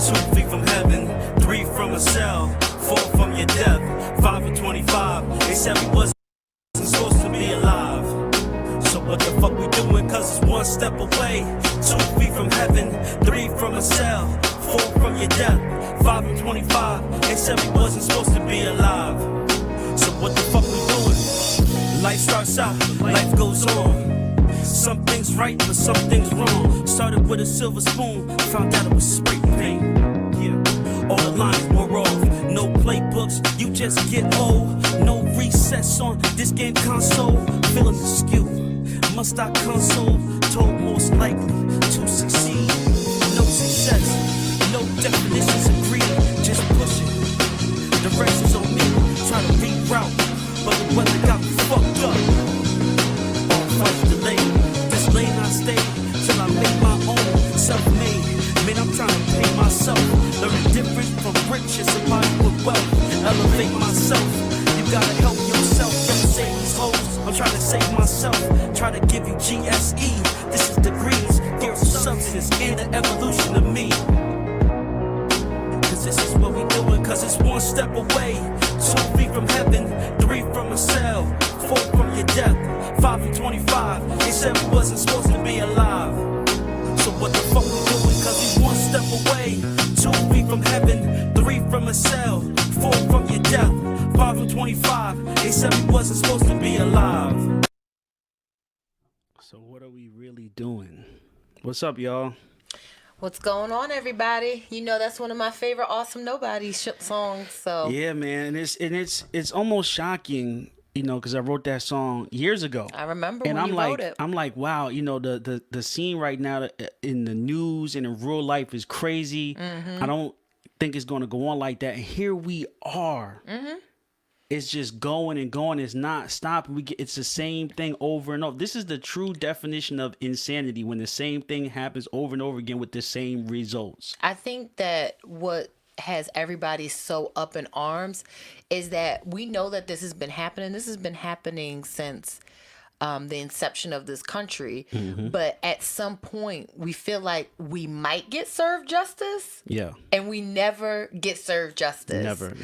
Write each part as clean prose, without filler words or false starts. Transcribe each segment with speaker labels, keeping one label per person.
Speaker 1: 2 feet from heaven, 3 from a cell, 4 from your death, 5 and 25. They said we wasn't supposed to be alive. So what the fuck we doing? Cause it's 1 step away. 2 feet from heaven, 3 from a cell, 4 from your death, 5 and 25. They said we wasn't supposed to be alive. So what the fuck we doing? Life starts out, life goes on. Some things right, but some things wrong. Started with a silver spoon, found out it was spray paint. Yeah, all the lines were off. No playbooks, you just get old. No recess on this game console. Feeling askew, must I console? Told most likely to succeed. No success, no definitions agreed. Just pushing, the rest is on me. Try to reroute, but the weather got me fucked up. All flights delayed. This lane I stayed till I make my own. Self-made, man, I'm trying to pay myself. Learn the difference from riches and money with wealth. Elevate myself. You gotta help yourself. Don't save these hoes. I'm trying to save myself. Try to give you GSE. This is degrees. There's substance in the evolution of me. Cause this is what we doing. Cause it's 1 step away. 2 feet from heaven, 3 from a cell, 4 from your death, 5 and 25. They said we wasn't supposed to be alive. So what the fuck we doing? Cause we 1 step away. 2 feet from heaven, 3 from a cell, 4 from your death, 5 and 25. They said we wasn't supposed to be alive. So what are we really doing? What's up, y'all?
Speaker 2: What's going on, everybody? You know that's one of my favorite Awesome Nobody songs. So
Speaker 1: yeah, man, it's almost shocking, you know, because I wrote that song years ago.
Speaker 2: I remember
Speaker 1: and
Speaker 2: when
Speaker 1: I'm
Speaker 2: you
Speaker 1: like,
Speaker 2: wrote it.
Speaker 1: I'm like, wow, you know, the scene right now in the news and in real life is crazy.
Speaker 2: Mm-hmm.
Speaker 1: I don't think it's going to go on like that. And here we are.
Speaker 2: Mm-hmm.
Speaker 1: It's just going and going. It's not stopping. It's the same thing over and over. This is the true definition of insanity, when the same thing happens over and over again with the same results.
Speaker 2: I think that what has everybody so up in arms is that we know that this has been happening. This has been happening since the inception of this country. Mm-hmm. But at some point, we feel like we might get served justice.
Speaker 1: Yeah.
Speaker 2: And we never get served justice.
Speaker 1: Never.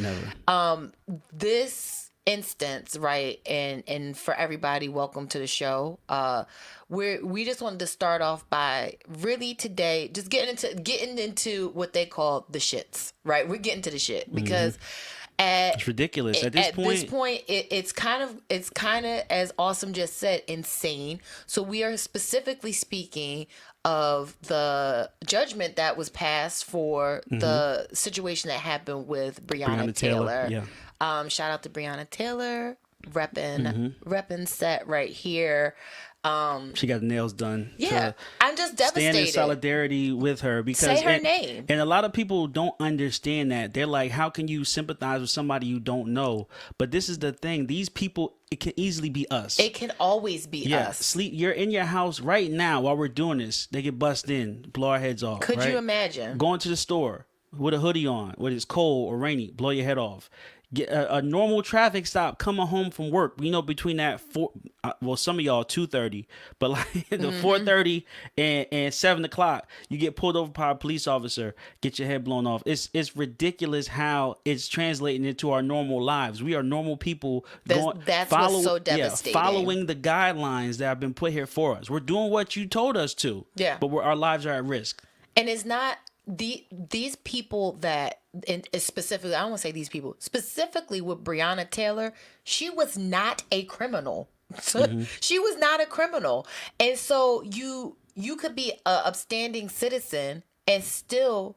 Speaker 2: This instance, right, and for everybody, welcome to the show. We just wanted to start off by really today just getting into what they call the shits, right? We're getting to the shit because
Speaker 1: it's ridiculous at this point.
Speaker 2: It's kind of, as Awesome just said, insane. So we are specifically speaking of the judgment that was passed for the situation that happened with Breonna Taylor.
Speaker 1: Yeah.
Speaker 2: Shout out to Breonna Taylor, repping set right here.
Speaker 1: She got the nails done.
Speaker 2: Yeah, I'm just devastated.
Speaker 1: Stand in solidarity with her because
Speaker 2: say her name.
Speaker 1: And a lot of people don't understand that. They're like, how can you sympathize with somebody you don't know? But this is the thing. These people, it can easily be us.
Speaker 2: It can always be us.
Speaker 1: You're in your house right now while we're doing this. They get bust in, blow our heads off.
Speaker 2: Could you imagine?
Speaker 1: Going to the store with a hoodie on, when it's cold or rainy, blow your head off. Get a normal traffic stop coming home from work. You know, between that some of y'all 2:30, but like the 4:30 and 7 o'clock, you get pulled over by a police officer, get your head blown off. It's ridiculous how it's translating into our normal lives. We are normal people.
Speaker 2: That's what's so devastating.
Speaker 1: Following the guidelines that have been put here for us. We're doing what you told us to.
Speaker 2: Yeah.
Speaker 1: But our lives are at risk.
Speaker 2: And it's not these people that, and specifically, I don't want to say these people, specifically with Breonna Taylor, she was not a criminal. She was not a criminal. And so you could be an upstanding citizen and still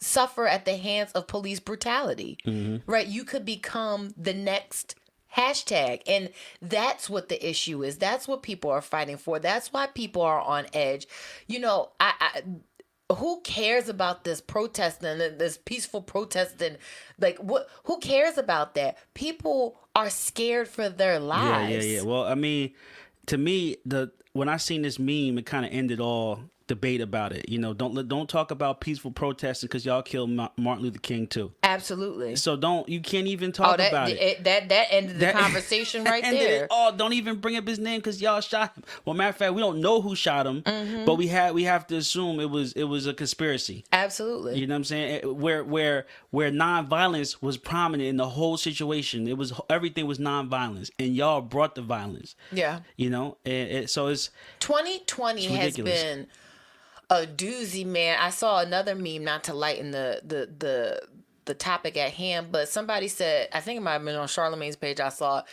Speaker 2: suffer at the hands of police brutality, right? You could become the next hashtag. And that's what the issue is. That's what people are fighting for. That's why people are on edge. You know, who cares about this protesting, this peaceful protesting? Like, what? Who cares about that? People are scared for their lives.
Speaker 1: Yeah. Well, I mean, to me, when I seen this meme, it kind of ended all
Speaker 3: debate about it. You know, don't talk about peaceful protesting because y'all killed Martin Luther King too.
Speaker 2: Absolutely.
Speaker 3: So you can't even talk about it.
Speaker 2: That ended the conversation right there.
Speaker 3: Don't even bring up his name because y'all shot him. Well, matter of fact, we don't know who shot him, but we have to assume it was a conspiracy.
Speaker 2: Absolutely.
Speaker 3: You know what I'm saying? Where nonviolence was prominent in the whole situation. Everything was nonviolence, and y'all brought the violence.
Speaker 2: Yeah.
Speaker 3: You know, so it's
Speaker 2: 2020 has been a doozy, man. I saw another meme, not to lighten the topic at hand, but somebody said, I think it might have been on Charlamagne's page, I saw,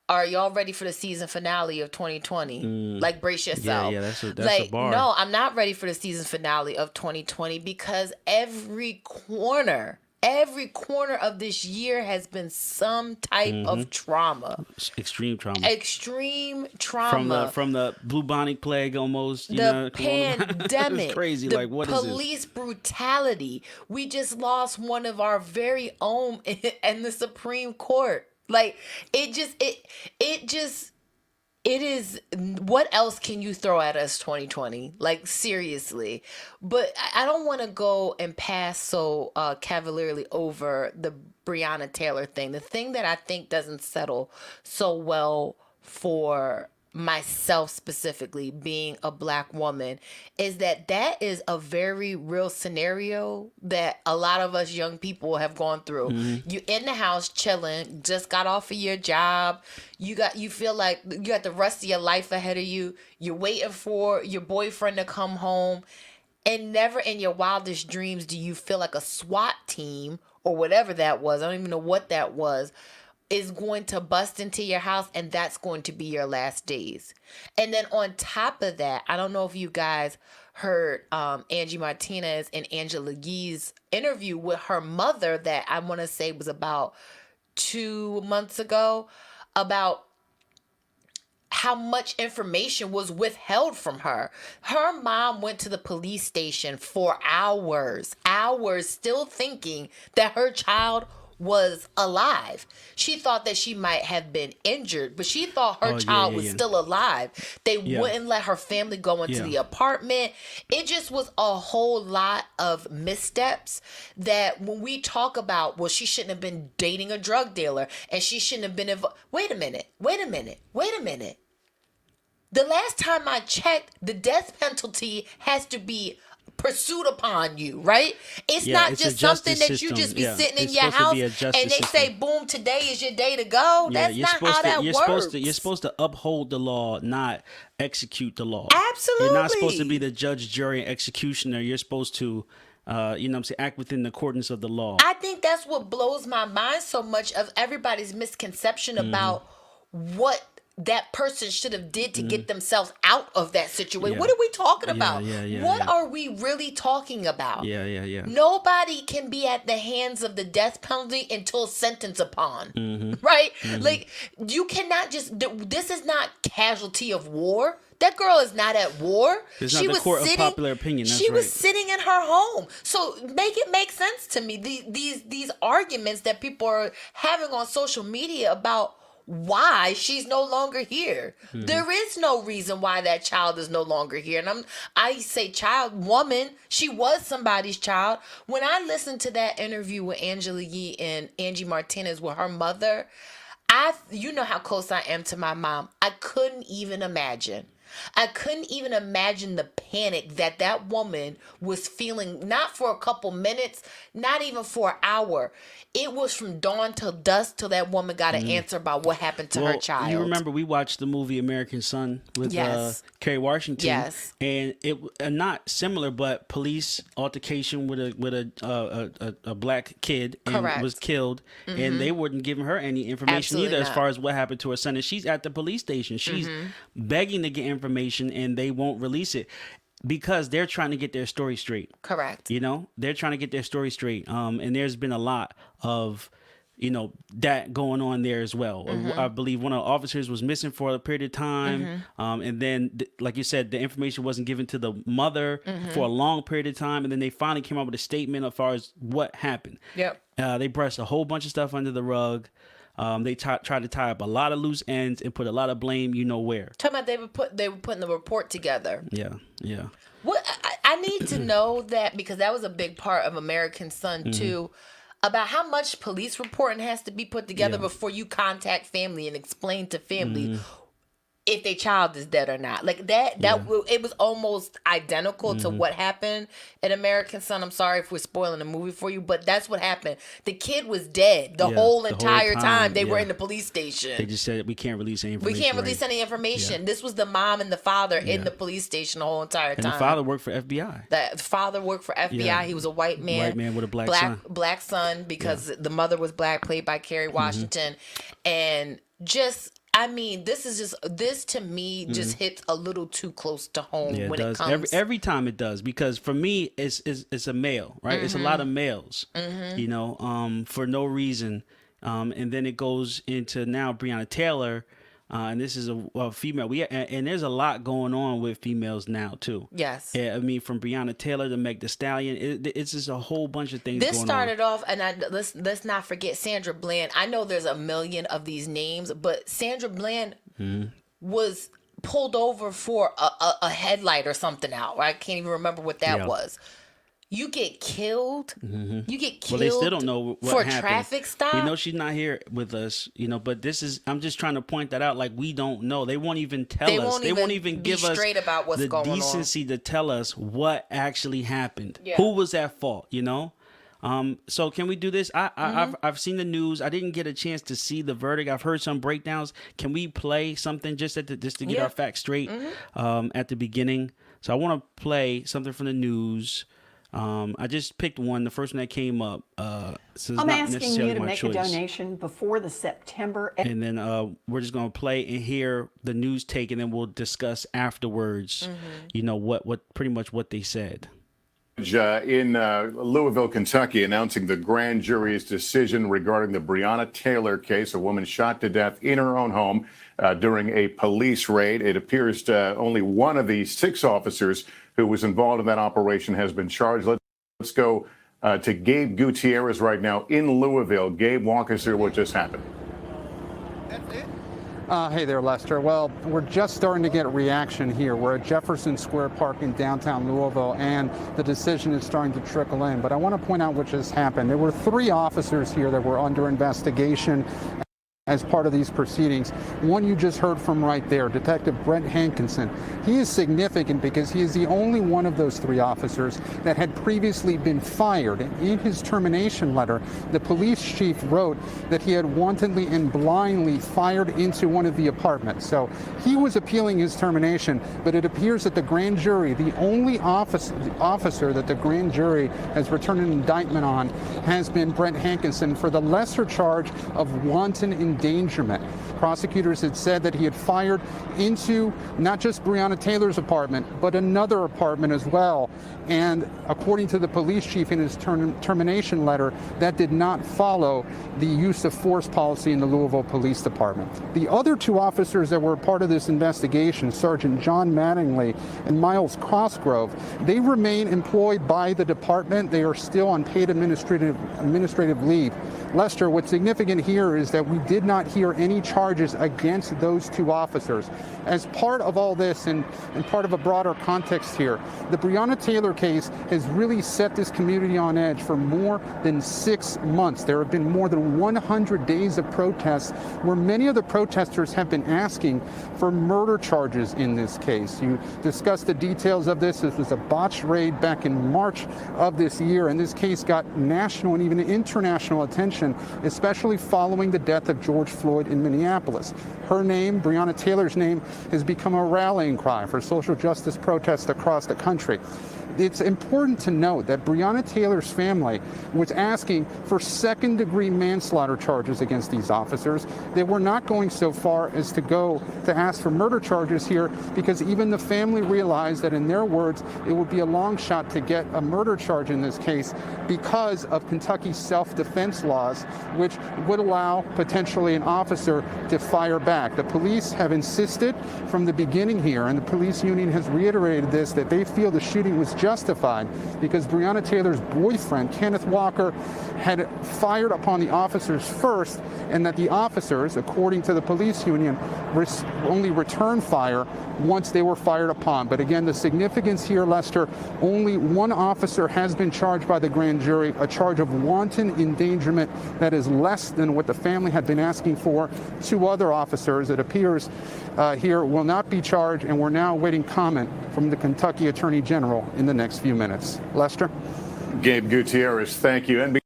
Speaker 2: are y'all ready for the season finale of 2020? Like, brace yourself.
Speaker 3: Yeah, that's
Speaker 2: like,
Speaker 3: a bar.
Speaker 2: No, I'm not ready for the season finale of 2020 because every corner of this year has been some type of trauma.
Speaker 3: Extreme trauma. From the bubonic plague almost.
Speaker 2: The pandemic.
Speaker 3: It's crazy.
Speaker 2: The
Speaker 3: like, what is this?
Speaker 2: Police brutality. We just lost one of our very own in the Supreme Court. Like, it is, what else can you throw at us 2020? Like, seriously. But I don't want to go and pass so cavalierly over the Breonna Taylor thing. The thing that I think doesn't settle so well for myself specifically, being a Black woman, is that is a very real scenario that a lot of us young people have gone through. You in the house chilling, just got off of your job, you feel like you got the rest of your life ahead of you, you're waiting for your boyfriend to come home, and never in your wildest dreams do you feel like a SWAT team or whatever that was, I don't even know what that was, is going to bust into your house, and that's going to be your last days. And then on top of that, I don't know if you guys heard Angie Martinez and Angela Yee's interview with her mother that I want to say was about 2 months ago, about how much information was withheld from her. Her mom went to the police station for hours, still thinking that her child was alive. She thought that she might have been injured, but she thought her child was still alive. They wouldn't let her family go into the apartment. It just was a whole lot of missteps that when we talk about, well, she shouldn't have been dating a drug dealer and she shouldn't have been involved. Wait a minute. The last time I checked, the death penalty has to be pursued upon you, right? It's not just something that you just be sitting in your house and they say, boom, today is your day to go. That's not how that works.
Speaker 3: You're supposed to uphold the law, not execute the law.
Speaker 2: Absolutely.
Speaker 3: You're not supposed to be the judge, jury, and executioner. You're supposed to, act within the accordance of the law.
Speaker 2: I think that's what blows my mind so much of everybody's misconception about what that person should have did to get themselves out of that situation. What are we talking about? What are we really talking about? Nobody can be at the hands of the death penalty until sentenced upon, right? Like, you cannot just, this is not casualty of war. That girl is not at war.
Speaker 3: It's not the court of popular opinion. She
Speaker 2: was sitting in her home. So make it make sense to me. These arguments that people are having on social media about why she's no longer here. There is no reason why that child is no longer here. And I say child, woman, she was somebody's child. When I listened to that interview with Angela Yee and Angie Martinez with her mother, you know how close I am to my mom. I couldn't even imagine the panic that woman was feeling, not for a couple minutes, not even for an hour. It was from dawn till dusk till that woman got an answer about what happened to her child.
Speaker 3: You remember we watched the movie American Son with Kerry Washington.
Speaker 2: Yes.
Speaker 3: And it not similar, but police altercation with a black kid and was killed, and they wouldn't give her any information either as far as what happened to her son. And she's at the police station. She's begging to get information, and they won't release it because they're trying to get their story straight.
Speaker 2: Correct.
Speaker 3: They're trying to get their story straight. And there's been a lot of that going on there as well. I believe one of the officers was missing for a period of time. And then, like you said, the information wasn't given to the mother for a long period of time. And then they finally came up with a statement as far as what happened.
Speaker 2: Yep.
Speaker 3: They brushed a whole bunch of stuff under the rug. They tried to tie up a lot of loose ends and put a lot of blame, where.
Speaker 2: Talking about they were putting the report together.
Speaker 3: Yeah.
Speaker 2: What I need to know that, because that was a big part of American Son too, about how much police reporting has to be put together before you contact family and explain to family if their child is dead or not. Like that it was almost identical to what happened in American Son. I'm sorry if we're spoiling the movie for you, but that's what happened. The kid was dead the whole entire time they were in the police station.
Speaker 3: They just said we can't release any information.
Speaker 2: We can't release any information. Yeah. This was the mom and the father in the police station the whole entire time.
Speaker 3: And the father worked for FBI.
Speaker 2: The father worked for FBI. Yeah. He was a white man.
Speaker 3: White man with a black
Speaker 2: son because the mother was black, played by Kerry Washington. And just, I mean, this to me just hits a little too close to home when it comes.
Speaker 3: Every time it does, because for me, it's a male, right? It's a lot of males, you know, for no reason. And then it goes into now Breonna Taylor, and this is a female. And there's a lot going on with females now too.
Speaker 2: Yes.
Speaker 3: Yeah, I mean, from Breonna Taylor to Meg Thee Stallion, it's just a whole bunch of things going on.
Speaker 2: This started off, and let's not forget Sandra Bland. I know there's a million of these names, but Sandra Bland was pulled over for a headlight or something out. I can't even remember what that was. You get killed. You get killed.
Speaker 3: Well, they still don't know what
Speaker 2: for
Speaker 3: happened.
Speaker 2: A traffic stop.
Speaker 3: We know she's not here with us, you know. But I'm just trying to point that out. Like, we don't know. They won't even tell us. They won't even give us
Speaker 2: straight about what's going on.
Speaker 3: The decency to tell us what actually happened. Yeah. Who was at fault? You know. So can we do this? I've seen the news. I didn't get a chance to see the verdict. I've heard some breakdowns. Can we play something just to get our facts straight at the beginning? So I want to play something from the news. I just picked one, the first one that came up. So
Speaker 4: I'm asking you to make a donation before the September.
Speaker 3: And then we're just going to play and hear the news take, and then we'll discuss afterwards, you know, what pretty much what they said.
Speaker 5: In Louisville, Kentucky, announcing the grand jury's decision regarding the Breonna Taylor case, a woman shot to death in her own home during a police raid. It appears only one of the 6 officers who was involved in that operation has been charged. Let's go to Gabe Gutierrez right now in Louisville. Gabe, walk us through what just happened.
Speaker 6: That's it? Hey there, Lester. Well, we're just starting to get reaction here. We're at Jefferson Square Park in downtown Louisville, and the decision is starting to trickle in. But I want to point out what just happened. There were 3 officers here that were under investigation as part of these proceedings. One you just heard from right there, Detective Brett Hankison. He is significant because he is the only one of those 3 officers that had previously been fired. In his termination letter, the police chief wrote that he had wantonly and blindly fired into one of the apartments. So he was appealing his termination, but it appears that the grand jury, the only officer that the grand jury has returned an indictment on, has been Brett Hankison for the lesser charge of wanton endangerment. Prosecutors had said that he had fired into not just Breonna Taylor's apartment, but another apartment as well. And according to the police chief in his termination letter, that did not follow the use of force policy in the Louisville Police Department. The other 2 officers that were part of this investigation, Sergeant John Mattingly and Miles Crossgrove, they remain employed by the department. They are still on paid administrative leave. Lester, what's significant here is that we did not hear any charges against those 2 officers. As part of all this and part of a broader context here, the Breonna Taylor case has really set this community on edge for more than 6 months. There have been more than 100 days of protests where many of the protesters have been asking for murder charges in this case. You discussed the details of this. This was a botched raid back in March of this year, and this case got national and even international attention, especially following the death of George Floyd in Minneapolis. Her name, Breonna Taylor's name, has become a rallying cry for social justice protests across the country. It's important to note that Breonna Taylor's family was asking for second-degree manslaughter charges against these officers. They were not going so far as to ask for murder charges here, because even the family realized that, in their words, it would be a long shot to get a murder charge in this case because of Kentucky's self-defense laws, which would allow potentially an officer to fire back. The police have insisted from the beginning here, and the police union has reiterated this, that they feel the shooting was justified because Breonna Taylor's boyfriend, Kenneth Walker, had fired upon the officers first, and that the officers, according to the police union, only returned fire once they were fired upon. But again, the significance here, Lester, only one officer has been charged by the grand jury, a charge of wanton endangerment that is less than what the family had been asking for. 2 other officers, it appears, here will not be charged, and we're now awaiting comment from the Kentucky Attorney General in the next few minutes. Lester?
Speaker 5: Gabe Gutierrez, thank you.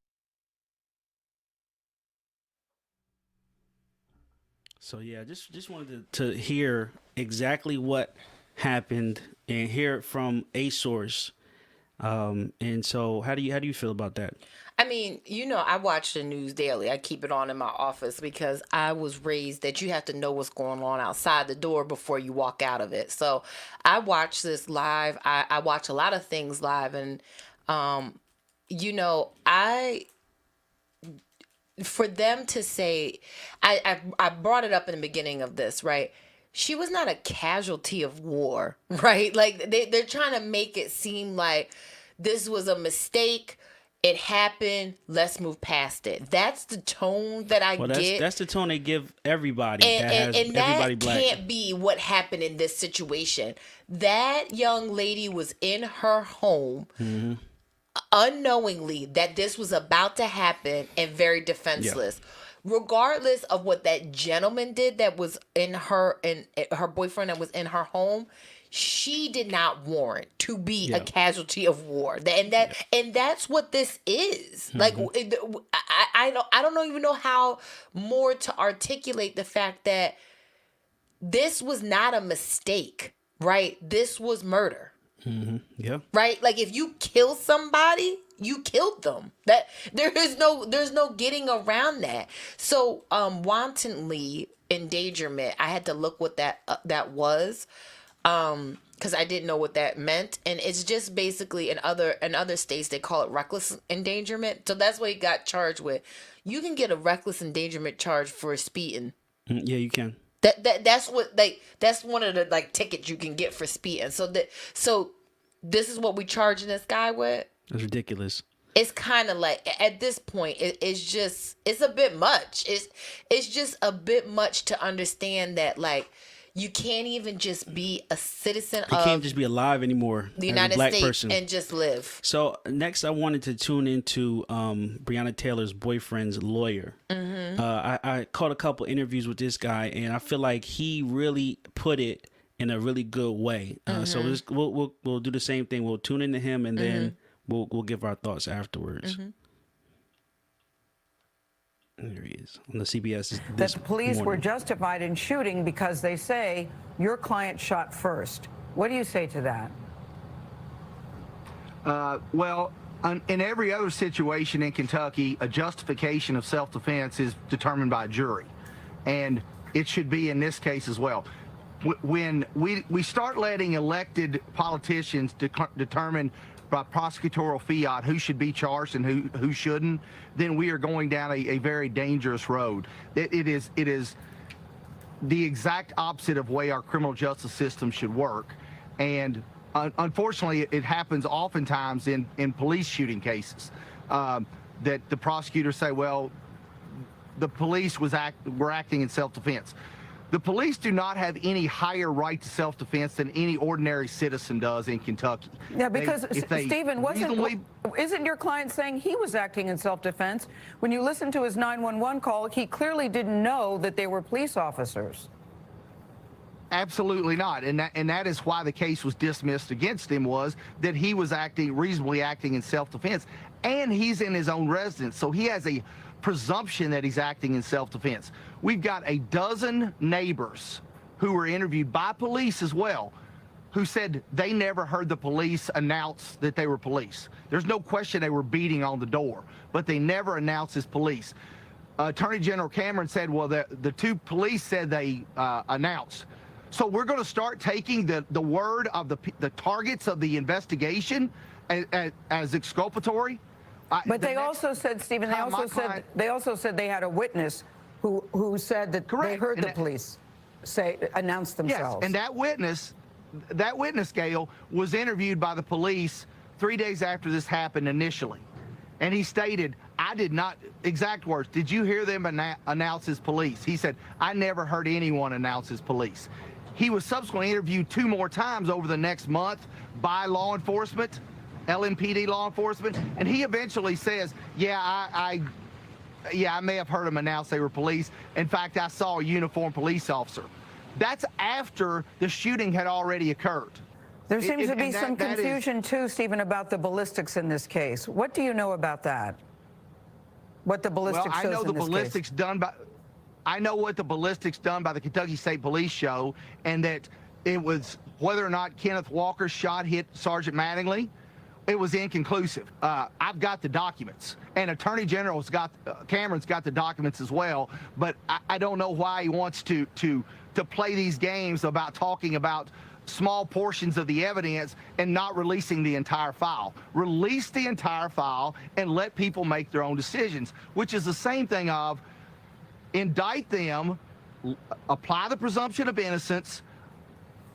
Speaker 3: So yeah, just wanted to hear exactly what happened and hear it from a source. And so how do you feel about that?
Speaker 2: I mean, I watch the news daily. I keep it on in my office because I was raised that you have to know what's going on outside the door before you walk out of it. So I watch this live. I watch a lot of things live, and for them to say, I brought it up in the beginning of this, right? She was not a casualty of war, right? Like they're trying to make it seem like this was a mistake. It happened. Let's move past it. That's the tone that I get.
Speaker 3: That's the tone they give everybody.
Speaker 2: And
Speaker 3: everybody
Speaker 2: that
Speaker 3: black.
Speaker 2: Can't be what happened in this situation. That young lady was in her home. Mm-hmm. Unknowingly that this was about to happen and very defenseless. Yeah. Regardless of what that gentleman did that was in her and her boyfriend that was in her home, she did not warrant to be a casualty of war. And that's what this is. Mm-hmm. Like I don't even know how more to articulate the fact that this was not a mistake, right? This was murder.
Speaker 3: Mm-hmm. Yeah.
Speaker 2: Right? Like if you kill somebody, you killed them. That there's no getting around that. So wantonly endangerment, I had to look what that was. Because I didn't know what that meant. And it's just basically in other states they call it reckless endangerment. So that's what he got charged with. You can get a reckless endangerment charge for speeding.
Speaker 3: Yeah, you can.
Speaker 2: That's one of the tickets you can get for speeding. So this is what we charging this guy with.
Speaker 3: That's ridiculous.
Speaker 2: It's kind of like at this point it's a bit much. It's just a bit much to understand that you can't even just be a citizen
Speaker 3: you can't just be alive anymore.
Speaker 2: The United States
Speaker 3: person.
Speaker 2: And just live.
Speaker 3: So next, I wanted to tune into Breonna Taylor's boyfriend's lawyer. Mm-hmm. I caught a couple interviews with this guy, and I feel like he really put it in a really good way. So we'll do the same thing. We'll tune into him, and then we'll give our thoughts afterwards. Mm-hmm. There he is on the CBS.
Speaker 7: That the police were justified in shooting because they say your client shot first. What do you say to that?
Speaker 8: Well, in every other situation in Kentucky, a justification of self-defense is determined by a jury, and it should be in this case as well. When we start letting elected politicians determine by prosecutorial fiat who should be charged and who shouldn't, then we are going down a very dangerous road. It is the exact opposite of the way our criminal justice system should work. And unfortunately, it happens oftentimes in police shooting cases that the prosecutors say, well, the police were acting in self-defense. The police do not have any higher right to self-defense than any ordinary citizen does in Kentucky.
Speaker 7: Yeah, because, Stephen, isn't your client saying he was acting in self-defense? When you listen to his 911 call, he clearly didn't know that they were police officers.
Speaker 8: Absolutely not. And that is why the case was dismissed against him, was that he was reasonably acting in self-defense. And he's in his own residence, so he has a presumption that he's acting in self-defense. We've got a dozen neighbors who were interviewed by police as well, who said they never heard the police announce that they were police. There's no question they were beating on the door, but they never announced as police. Attorney General Cameron said, well, the two police said they announced. So we're going to start taking the word of the targets of the investigation as exculpatory.
Speaker 7: But they also said, Stephen, they also said they had a witness who said that they heard the police announce themselves.
Speaker 8: Yes, and that witness, that witness, Gail, was interviewed by the police 3 days after this happened initially. And he stated, I did not, exact words, did you hear them announce as police? He said, I never heard anyone announce as police. He was subsequently interviewed 2 more times over the next month by law enforcement, LMPD law enforcement, and he eventually says, yeah, I may have heard them announce they were police. In fact, I saw a uniformed police officer. That's after the shooting had already occurred.
Speaker 7: There seems to be some confusion, too, Stephen, about the ballistics in this case. What do you know about that? What the ballistics shows in this case?
Speaker 8: Well, I know the ballistics done by... I know what the ballistics done by the Kentucky State Police show, and that it was whether or not Kenneth Walker's shot hit Sergeant Mattingly, it was inconclusive. I've got the documents, and Attorney General's got, Cameron's got the documents as well, but I don't know why he wants to play these games about talking about small portions of the evidence and not releasing the entire file. Release the entire file and let people make their own decisions, which is the same thing of indict them, apply the presumption of innocence,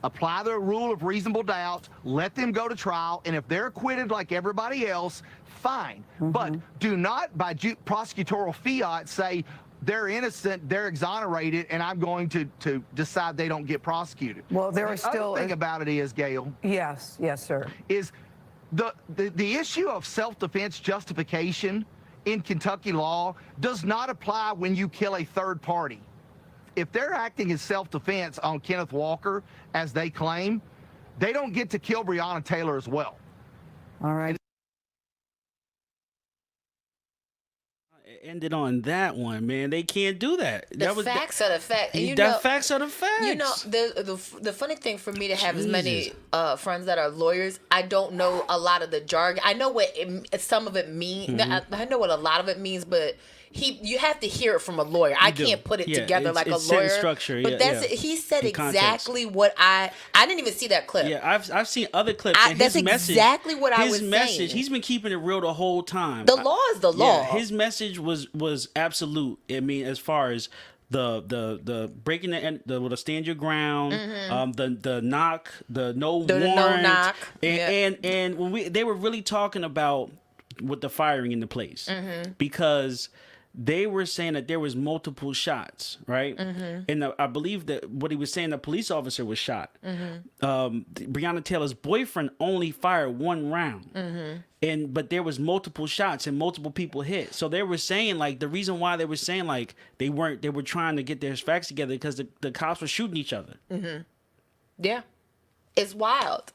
Speaker 8: apply the rule of reasonable doubt, let them go to trial, and if they're acquitted like everybody else, fine. But do not, by prosecutorial fiat, say they're innocent, they're exonerated, and I'm going to decide they don't get prosecuted.
Speaker 7: Well, there are still...
Speaker 8: The other thing about it is, Gail...
Speaker 7: Yes, sir.
Speaker 8: ...is the issue of self-defense justification in Kentucky law does not apply when you kill a third party. If they're acting in self-defense on Kenneth Walker, as they claim, they don't get to kill Breonna Taylor as well.
Speaker 7: All right.
Speaker 3: Ended on that one, man. They can't do that.
Speaker 2: The facts are the facts.
Speaker 3: The facts are the facts.
Speaker 2: You know, the funny thing for me to have as many friends that are lawyers, I don't know a lot of the jargon. I know what some of it means. I know what a lot of it means, but you have to hear it from a lawyer. I can't put it together like a lawyer.
Speaker 3: Structure,
Speaker 2: but he said exactly what I didn't even see that clip.
Speaker 3: Yeah, I've seen other clips. And
Speaker 2: that's exactly what I was saying.
Speaker 3: His message, he's been keeping it real the whole time.
Speaker 2: The law is the law.
Speaker 3: Yeah, his message was absolute. I mean, as far as the breaking the stand your ground, the knock, the no warrant, and when they were really talking about with the firing into place because they were saying that there was multiple shots, right? And I believe that what he was saying, the police officer was shot. Breonna Taylor's boyfriend only fired 1 round. But there was multiple shots and multiple people hit. So they were saying, like, the reason why they were saying, like, they were trying to get their facts together because the cops were shooting each other.
Speaker 2: Yeah. It's wild.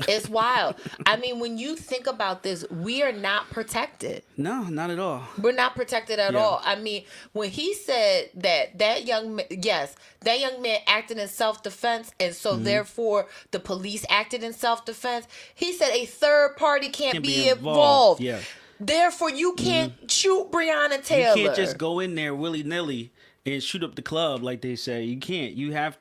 Speaker 2: It's wild. I mean, when you think about this, we are not protected.
Speaker 3: No, not at all.
Speaker 2: We're not protected at all. I mean, when he said that young man acted in self-defense, and so therefore the police acted in self-defense, he said a third party can't be involved. Yeah. Therefore, you can't shoot Breonna Taylor.
Speaker 3: You can't just go in there willy-nilly and shoot up the club like they say. You can't. You can't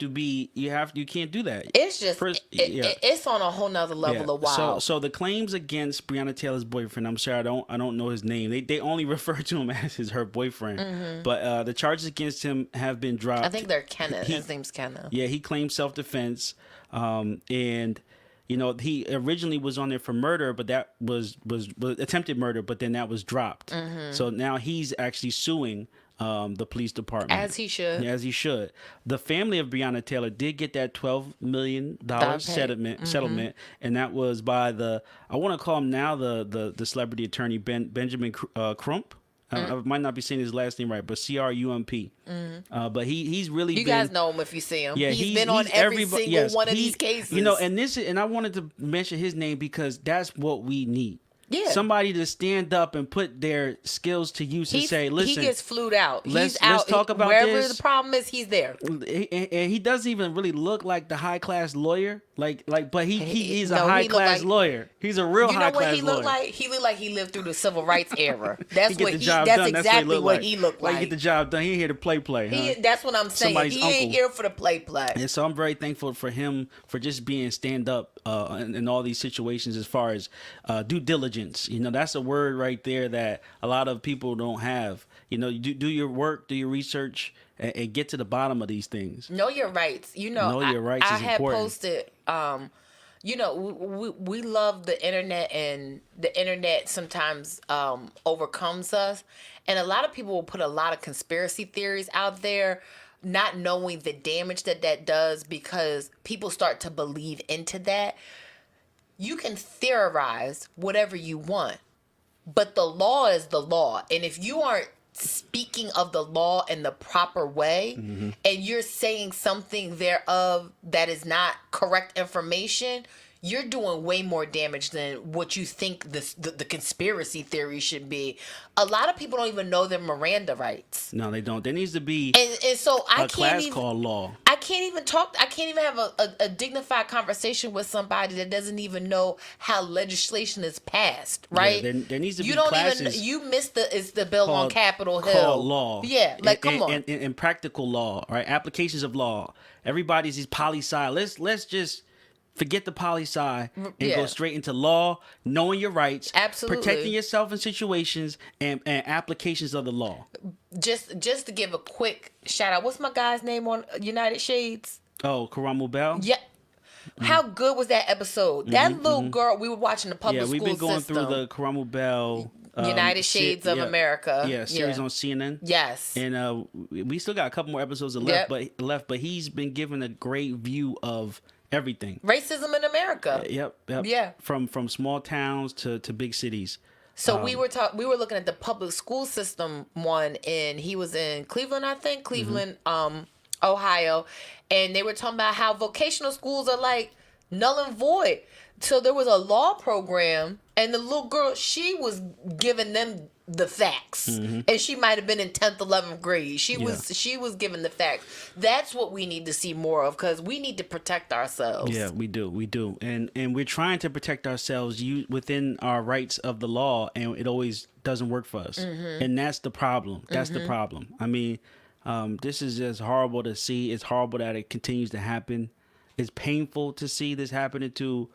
Speaker 3: do that.
Speaker 2: It's just it's on a whole nother level of wild.
Speaker 3: So the claims against Breonna Taylor's boyfriend, I'm sorry, I don't know his name. They only refer to him as her boyfriend. But the charges against him have been dropped.
Speaker 2: I think they're Kenneth. His name's Kenneth.
Speaker 3: Yeah, he claimed self-defense. And you know, he originally was on there for murder, but that was attempted murder, but then that was dropped. So now he's actually suing the police department.
Speaker 2: As he should.
Speaker 3: As he should. The family of Breonna Taylor did get that $12 million settlement, and that was by I want to call him now the celebrity attorney, Benjamin Crump. I might not be saying his last name right, but Crump. But he's really
Speaker 2: you guys know him if you see him.
Speaker 3: Yeah,
Speaker 2: he's been on every single one of these cases.
Speaker 3: You know, and I wanted to mention his name because that's what we need. Yeah. Somebody to stand up and put their skills to use and say, listen.
Speaker 2: He gets flued out.
Speaker 3: Let's talk about
Speaker 2: wherever
Speaker 3: this.
Speaker 2: The problem is, he's there.
Speaker 3: And he doesn't even really look like the high class lawyer. But he's a high class lawyer. He's a real high class lawyer. You know what he looked like? He looked like he lived through the civil rights era. That's exactly what he looked like. He get the job done. He ain't here to play. Huh?
Speaker 2: That's what I'm saying. He ain't here for the play.
Speaker 3: And so I'm very thankful for him for just being stand up in all these situations as far as due diligence. diligence. That's a word right there that a lot of people don't have. You do your work, do your research, and get to the bottom of these things.
Speaker 2: Know your rights.
Speaker 3: Know your rights is
Speaker 2: had
Speaker 3: important.
Speaker 2: Posted, we love the internet, and the internet sometimes overcomes us. And a lot of people will put a lot of conspiracy theories out there, not knowing the damage that does, because people start to believe into that. You can theorize whatever you want, but the law is the law. And if you aren't speaking of the law in the proper way, and you're saying something thereof that is not correct information, you're doing way more damage than what you think the conspiracy theory should be. A lot of people don't even know their Miranda rights.
Speaker 3: No, they don't. There needs to be
Speaker 2: and so
Speaker 3: a class called law.
Speaker 2: I can't even talk. I can't even have a dignified conversation with somebody that doesn't even know how legislation is passed. Right?
Speaker 3: Yeah, there needs to be
Speaker 2: classes.
Speaker 3: Even.
Speaker 2: You missed the bill on Capitol Hill.
Speaker 3: Called law.
Speaker 2: Yeah, come on.
Speaker 3: And practical law, right? Applications of law. Everybody's these poli-sci. Let's just forget the poli-sci and go straight into law, knowing your rights,
Speaker 2: absolutely,
Speaker 3: protecting yourself in situations, and applications of the law.
Speaker 2: Just to give a quick shout out, what's my guy's name on United Shades?
Speaker 3: Oh, Karamu Bell?
Speaker 2: Yeah. How good was that episode? That little girl, we were watching the public school system.
Speaker 3: Yeah, we've been going through the Karamu Bell
Speaker 2: United Shades of America.
Speaker 3: Yeah, series on CNN.
Speaker 2: Yes.
Speaker 3: And we still got a couple more episodes left, but he's been given a great view of everything.
Speaker 2: Racism in America.
Speaker 3: Yep.
Speaker 2: Yeah.
Speaker 3: From small towns to big cities.
Speaker 2: So we were looking at the public school system one, and he was in Cleveland, I think. Cleveland, Ohio. And they were talking about how vocational schools are like null and void. So there was a law program, and the little girl, she was giving them the facts, and she might have been in 10th, 11th grade. She was given the facts. That's what we need to see more of, because we need to protect ourselves.
Speaker 3: Yeah, we do, and we're trying to protect ourselves within our rights of the law, and it always doesn't work for us, and that's the problem. That's the problem. I mean, this is just horrible to see. It's horrible that it continues to happen. It's painful to see this happening to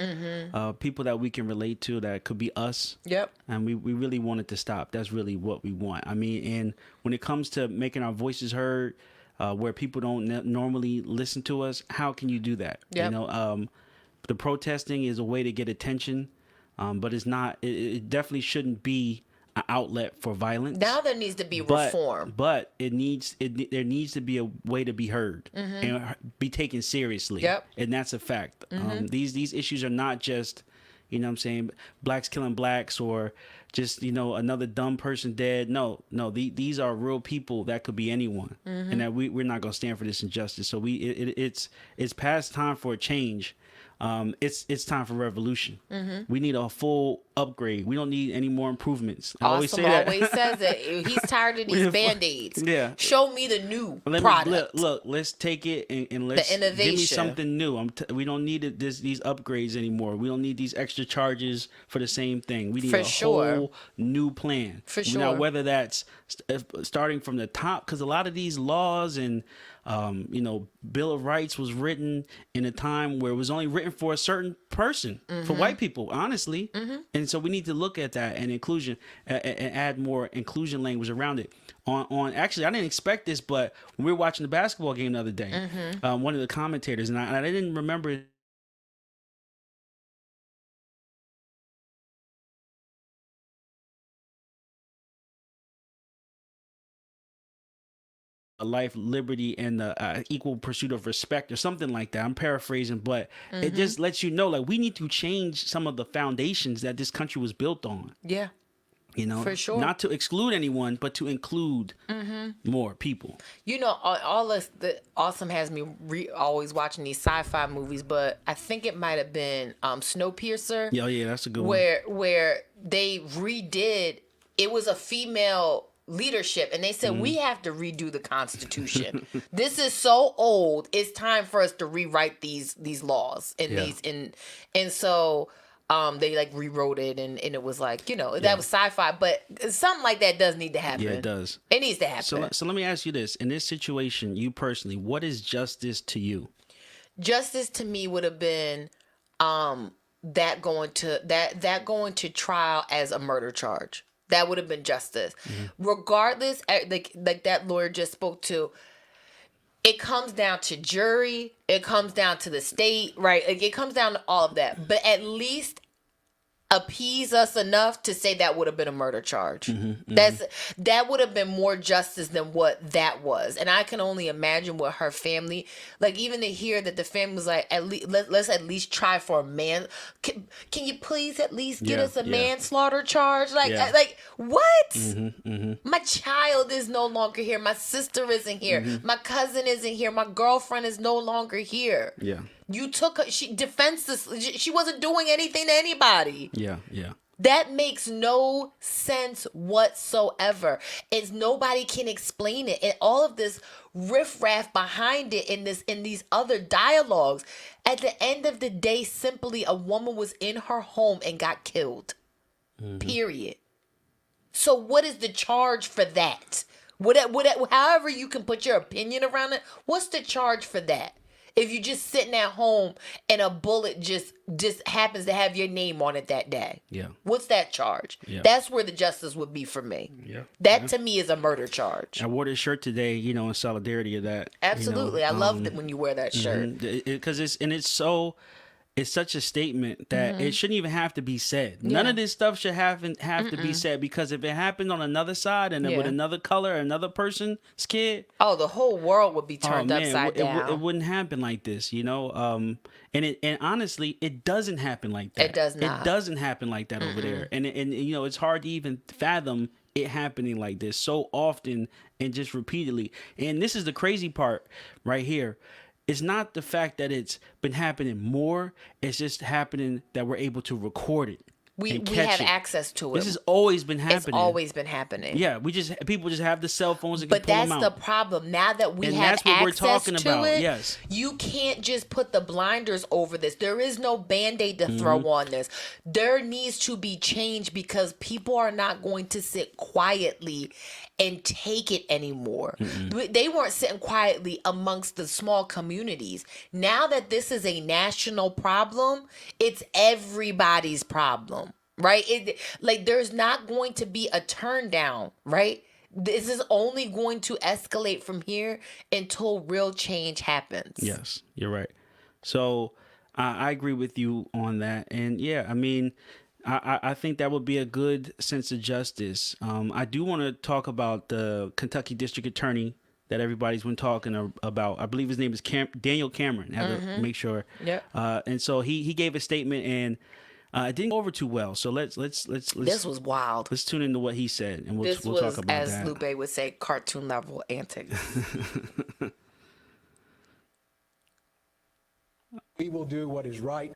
Speaker 3: people that we can relate to, that could be us.
Speaker 2: Yep.
Speaker 3: And we really want it to stop. That's really what we want. I mean, and when it comes to making our voices heard, where people don't normally listen to us, how can you do that?
Speaker 2: Yep.
Speaker 3: The protesting is a way to get attention, but it's not. It definitely shouldn't be an outlet for violence.
Speaker 2: Now there needs to be reform.
Speaker 3: But there needs to be a way to be heard and be taken seriously.
Speaker 2: Yep.
Speaker 3: And that's a fact. These issues are not just, blacks killing blacks, or just, another dumb person dead. No, these are real people that could be anyone, and that we're not gonna stand for this injustice. So it's past time for a change. It's time for revolution. We need a full upgrade. We don't need any more improvements. I always says
Speaker 2: it. He's tired of these Band-Aids.
Speaker 3: Yeah.
Speaker 2: Show me the new product.
Speaker 3: Look, let's take it and let's give me something new. We don't need these upgrades anymore. We don't need these extra charges for the same thing. We need whole new plan.
Speaker 2: For sure.
Speaker 3: Now, whether that's starting from the top, because a lot of these laws and Bill of Rights was written in a time where it was only written for a certain person, for white people, honestly. And so we need to look at that and inclusion and add more inclusion language around it. Actually, I didn't expect this, but when we were watching the basketball game the other day, one of the commentators, and I didn't remember life, liberty, and the equal pursuit of respect, or something like that. I'm paraphrasing, but it just lets you know, like, we need to change some of the foundations that this country was built on.
Speaker 2: Yeah. For sure.
Speaker 3: Not to exclude anyone, but to include more people.
Speaker 2: All this that awesome has me always watching these sci-fi movies, but I think it might have been Snowpiercer.
Speaker 3: Yeah, that's a good
Speaker 2: one. Where they redid, it was a female leadership, and they said we have to redo the Constitution. This is so old. It's time for us to rewrite these laws and so they like rewrote it, and it was like, that was sci-fi, but something like that does need to happen.
Speaker 3: Yeah, it does.
Speaker 2: It needs to happen.
Speaker 3: So let me ask you this: in this situation, you personally, what is justice to you?
Speaker 2: Justice to me would have been that going to trial as a murder charge. That would have been justice. Regardless, like that lawyer just spoke to, it comes down to jury, it comes down to the state, right? Like, it comes down to all of that. But at least appease us enough to say that would have been a murder charge. That would have been more justice than what that was. And I can only imagine what her family, like, even to hear that the family was like, let's at least try for a man. Can you please at least get us a manslaughter charge? Like what? My child is no longer here. My sister isn't here. My cousin isn't here. My girlfriend is no longer here.
Speaker 3: Yeah.
Speaker 2: You took her, she defenseless. She wasn't doing anything to anybody.
Speaker 3: Yeah.
Speaker 2: That makes no sense whatsoever. It's nobody can explain it. And all of this riffraff behind it in these other dialogues. At the end of the day, simply a woman was in her home and got killed. Period. So what is the charge for that? However you can put your opinion around it, what's the charge for that? If you're just sitting at home and a bullet just happens to have your name on it that day.
Speaker 3: Yeah.
Speaker 2: What's that charge?
Speaker 3: Yeah.
Speaker 2: That's where the justice would be for me.
Speaker 3: Yeah.
Speaker 2: That to me is a murder charge.
Speaker 3: I wore this shirt today, in solidarity of that.
Speaker 2: Absolutely. I love it when you wear that shirt.
Speaker 3: Because it's such a statement that it shouldn't even have to be said. None of this stuff should have to be said, because if it happened on another side and with another color, another person's kid,
Speaker 2: the whole world would be turned upside down.
Speaker 3: It wouldn't happen like this, And honestly, it doesn't happen like that.
Speaker 2: It does not.
Speaker 3: It doesn't happen like that over there, and it's hard to even fathom it happening like this so often and just repeatedly. And this is the crazy part right here. It's not the fact that it's been happening more. It's just happening that we're able to record it.
Speaker 2: We have access to it.
Speaker 3: This has always been happening.
Speaker 2: It's always been happening.
Speaker 3: Yeah, people just have the cell phones and can pull them out.
Speaker 2: But that's the problem. Now that we have
Speaker 3: that's what
Speaker 2: access
Speaker 3: we're talking
Speaker 2: to
Speaker 3: about.
Speaker 2: it,
Speaker 3: Yes.
Speaker 2: You can't just put the blinders over this. There is no Band-Aid to throw on this. There needs to be change, because people are not going to sit quietly and take it anymore. They weren't sitting quietly amongst the small communities. Now that this is a national problem, it's everybody's problem, right? There's not going to be a turn down, right? This is only going to escalate from here until real change happens.
Speaker 3: Yes, you're right. So I agree with you on that. And yeah, I mean, I think that would be a good sense of justice. I do want to talk about the Kentucky District Attorney that everybody's been talking about. I believe his name is Daniel Cameron. I have to make sure.
Speaker 2: Yeah.
Speaker 3: And so he gave a statement, and it didn't go over too well. So let's.
Speaker 2: This was wild.
Speaker 3: Let's tune into what he said, and we'll talk about that.
Speaker 2: As Lupe would say, cartoon level antics.
Speaker 9: We will do what is right,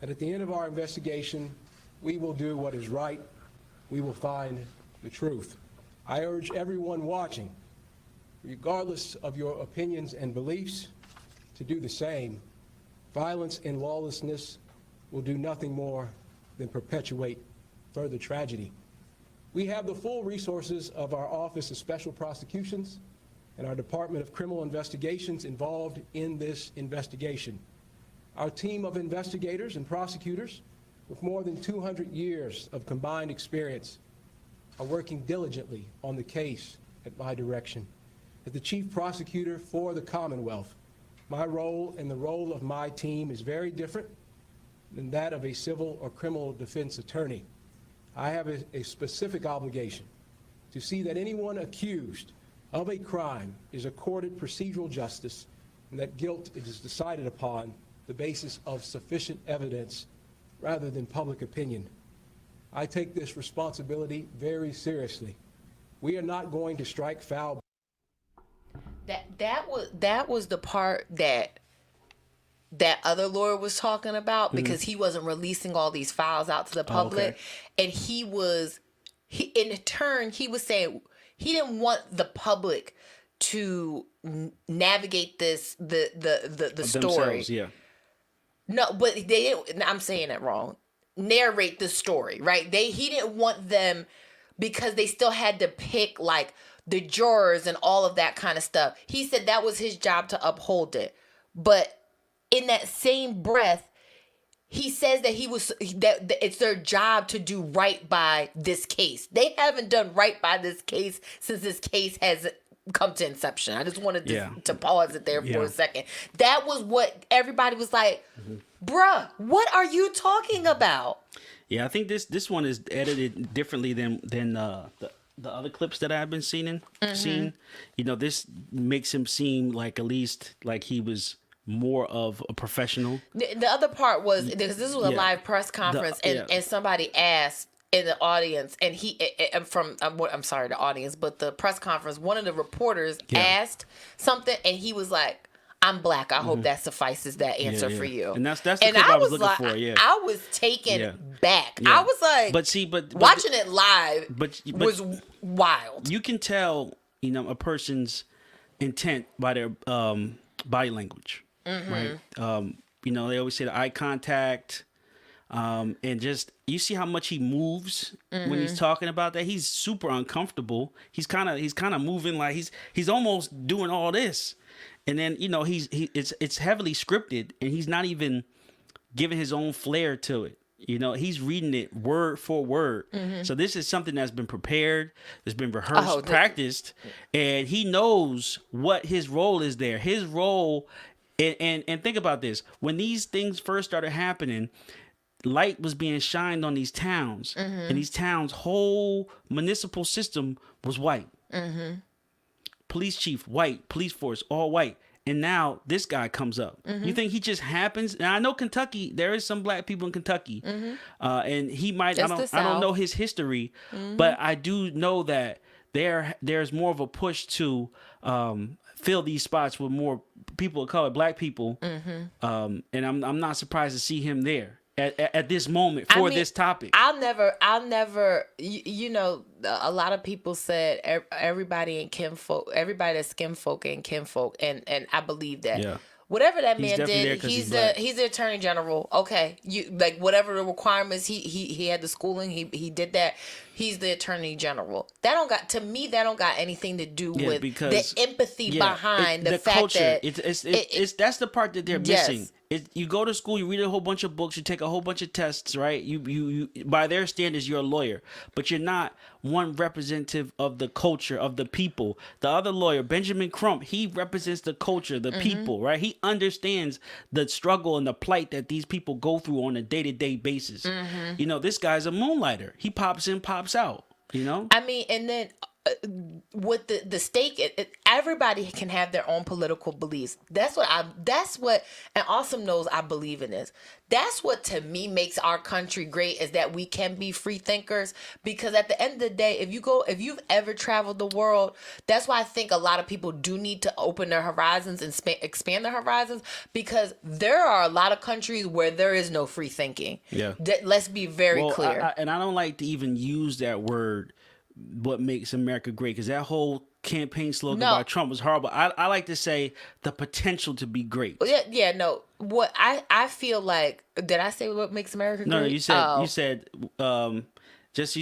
Speaker 9: and at the end of our investigation, we will do what is right. We will find the truth. I urge everyone watching, regardless of your opinions and beliefs, to do the same. Violence and lawlessness will do nothing more than perpetuate further tragedy. We have the full resources of our Office of Special Prosecutions and our Department of Criminal Investigations involved in this investigation. Our team of investigators and prosecutors, with more than 200 years of combined experience, are working diligently on the case at my direction. As the Chief Prosecutor for the Commonwealth, my role and the role of my team is very different than that of a civil or criminal defense attorney. I have a specific obligation to see that anyone accused of a crime is accorded procedural justice, and that guilt is decided upon the basis of sufficient evidence rather than public opinion. I take this responsibility very seriously. We are not going to strike foul.
Speaker 2: That was the part that other lawyer was talking about, because he wasn't releasing all these files out to the public. And he in turn was saying he didn't want the public to navigate the story.
Speaker 3: Yeah.
Speaker 2: No, but they didn't. I'm saying it wrong. Narrate the story, right? He didn't want them, because they still had to pick like the jurors and all of that kind of stuff. He said that was his job to uphold it. But in that same breath, he says that it's their job to do right by this case. They haven't done right by this case since this case has come to inception. I just wanted to pause it there for a second. That was what everybody was like, bruh, what are you talking about?
Speaker 3: Yeah, I think this one is edited differently than the other clips that I've been seeing. You know, this makes him seem like at least like he was more of a professional.
Speaker 2: The other part was because this was a live press conference, and somebody asked in the audience, and I'm sorry, the audience, but the press conference, one of the reporters asked something, and he was like, I'm black. I hope that suffices that answer for you.
Speaker 3: And that's the clip I was looking for. Yeah,
Speaker 2: I was taken back. I was like, but watching it live was wild.
Speaker 3: You can tell, you know, a person's intent by their body language, right? You know, they always say the eye contact, and just you see how much he moves when he's talking about that. He's super uncomfortable. He's kind of moving like he's almost doing all this. And then, you know, it's heavily scripted, and he's not even giving his own flair to it. You know, he's reading it word for word. So this is something that's been prepared, that's been rehearsed, practiced, and he knows what his role is there. His role, and think about this. When these things first started happening, light was being shined on these towns, and these towns' whole municipal system was white. Police chief, white. Police force, all white. And now this guy comes up. You think he just happens? And I know Kentucky, there is some black people in Kentucky. And he might, I don't know his history, but I do know that there's more of a push to fill these spots with more people of color, black people. And I'm not surprised to see him there at this moment for this topic.
Speaker 2: I'll never, you know, a lot of people said everybody in kinfolk, everybody that's skinfolk and kinfolk, and I believe that. Yeah. Whatever that man did, he's the attorney general. Okay, you like whatever the requirements he had the schooling, he did that. He's the attorney general. That don't got anything to do with the empathy behind the fact
Speaker 3: culture.
Speaker 2: That
Speaker 3: that's the part that they're missing. You go to school, you read a whole bunch of books, you take a whole bunch of tests, right? You by their standards, you're a lawyer, but you're not one representative of the culture of the people. The other lawyer, Benjamin Crump, he represents the culture, the people, right? He understands the struggle and the plight that these people go through on a day-to-day basis. You know, this guy's a moonlighter. He pops in, pops out. You know,
Speaker 2: I mean, and then with the stake, everybody can have their own political beliefs. That's what and Awesome knows I believe in this. That's what to me makes our country great, is that we can be free thinkers, because at the end of the day, if you've ever traveled the world, that's why I think a lot of people do need to open their horizons and expand their horizons, because there are a lot of countries where there is no free thinking.
Speaker 3: Yeah.
Speaker 2: Let's be very clear.
Speaker 3: I don't like to even use that word, what makes America great, because that whole campaign slogan by Trump was horrible. I like to say the potential to be great.
Speaker 2: No. What I feel like, did I say what makes America great?
Speaker 3: No, you said this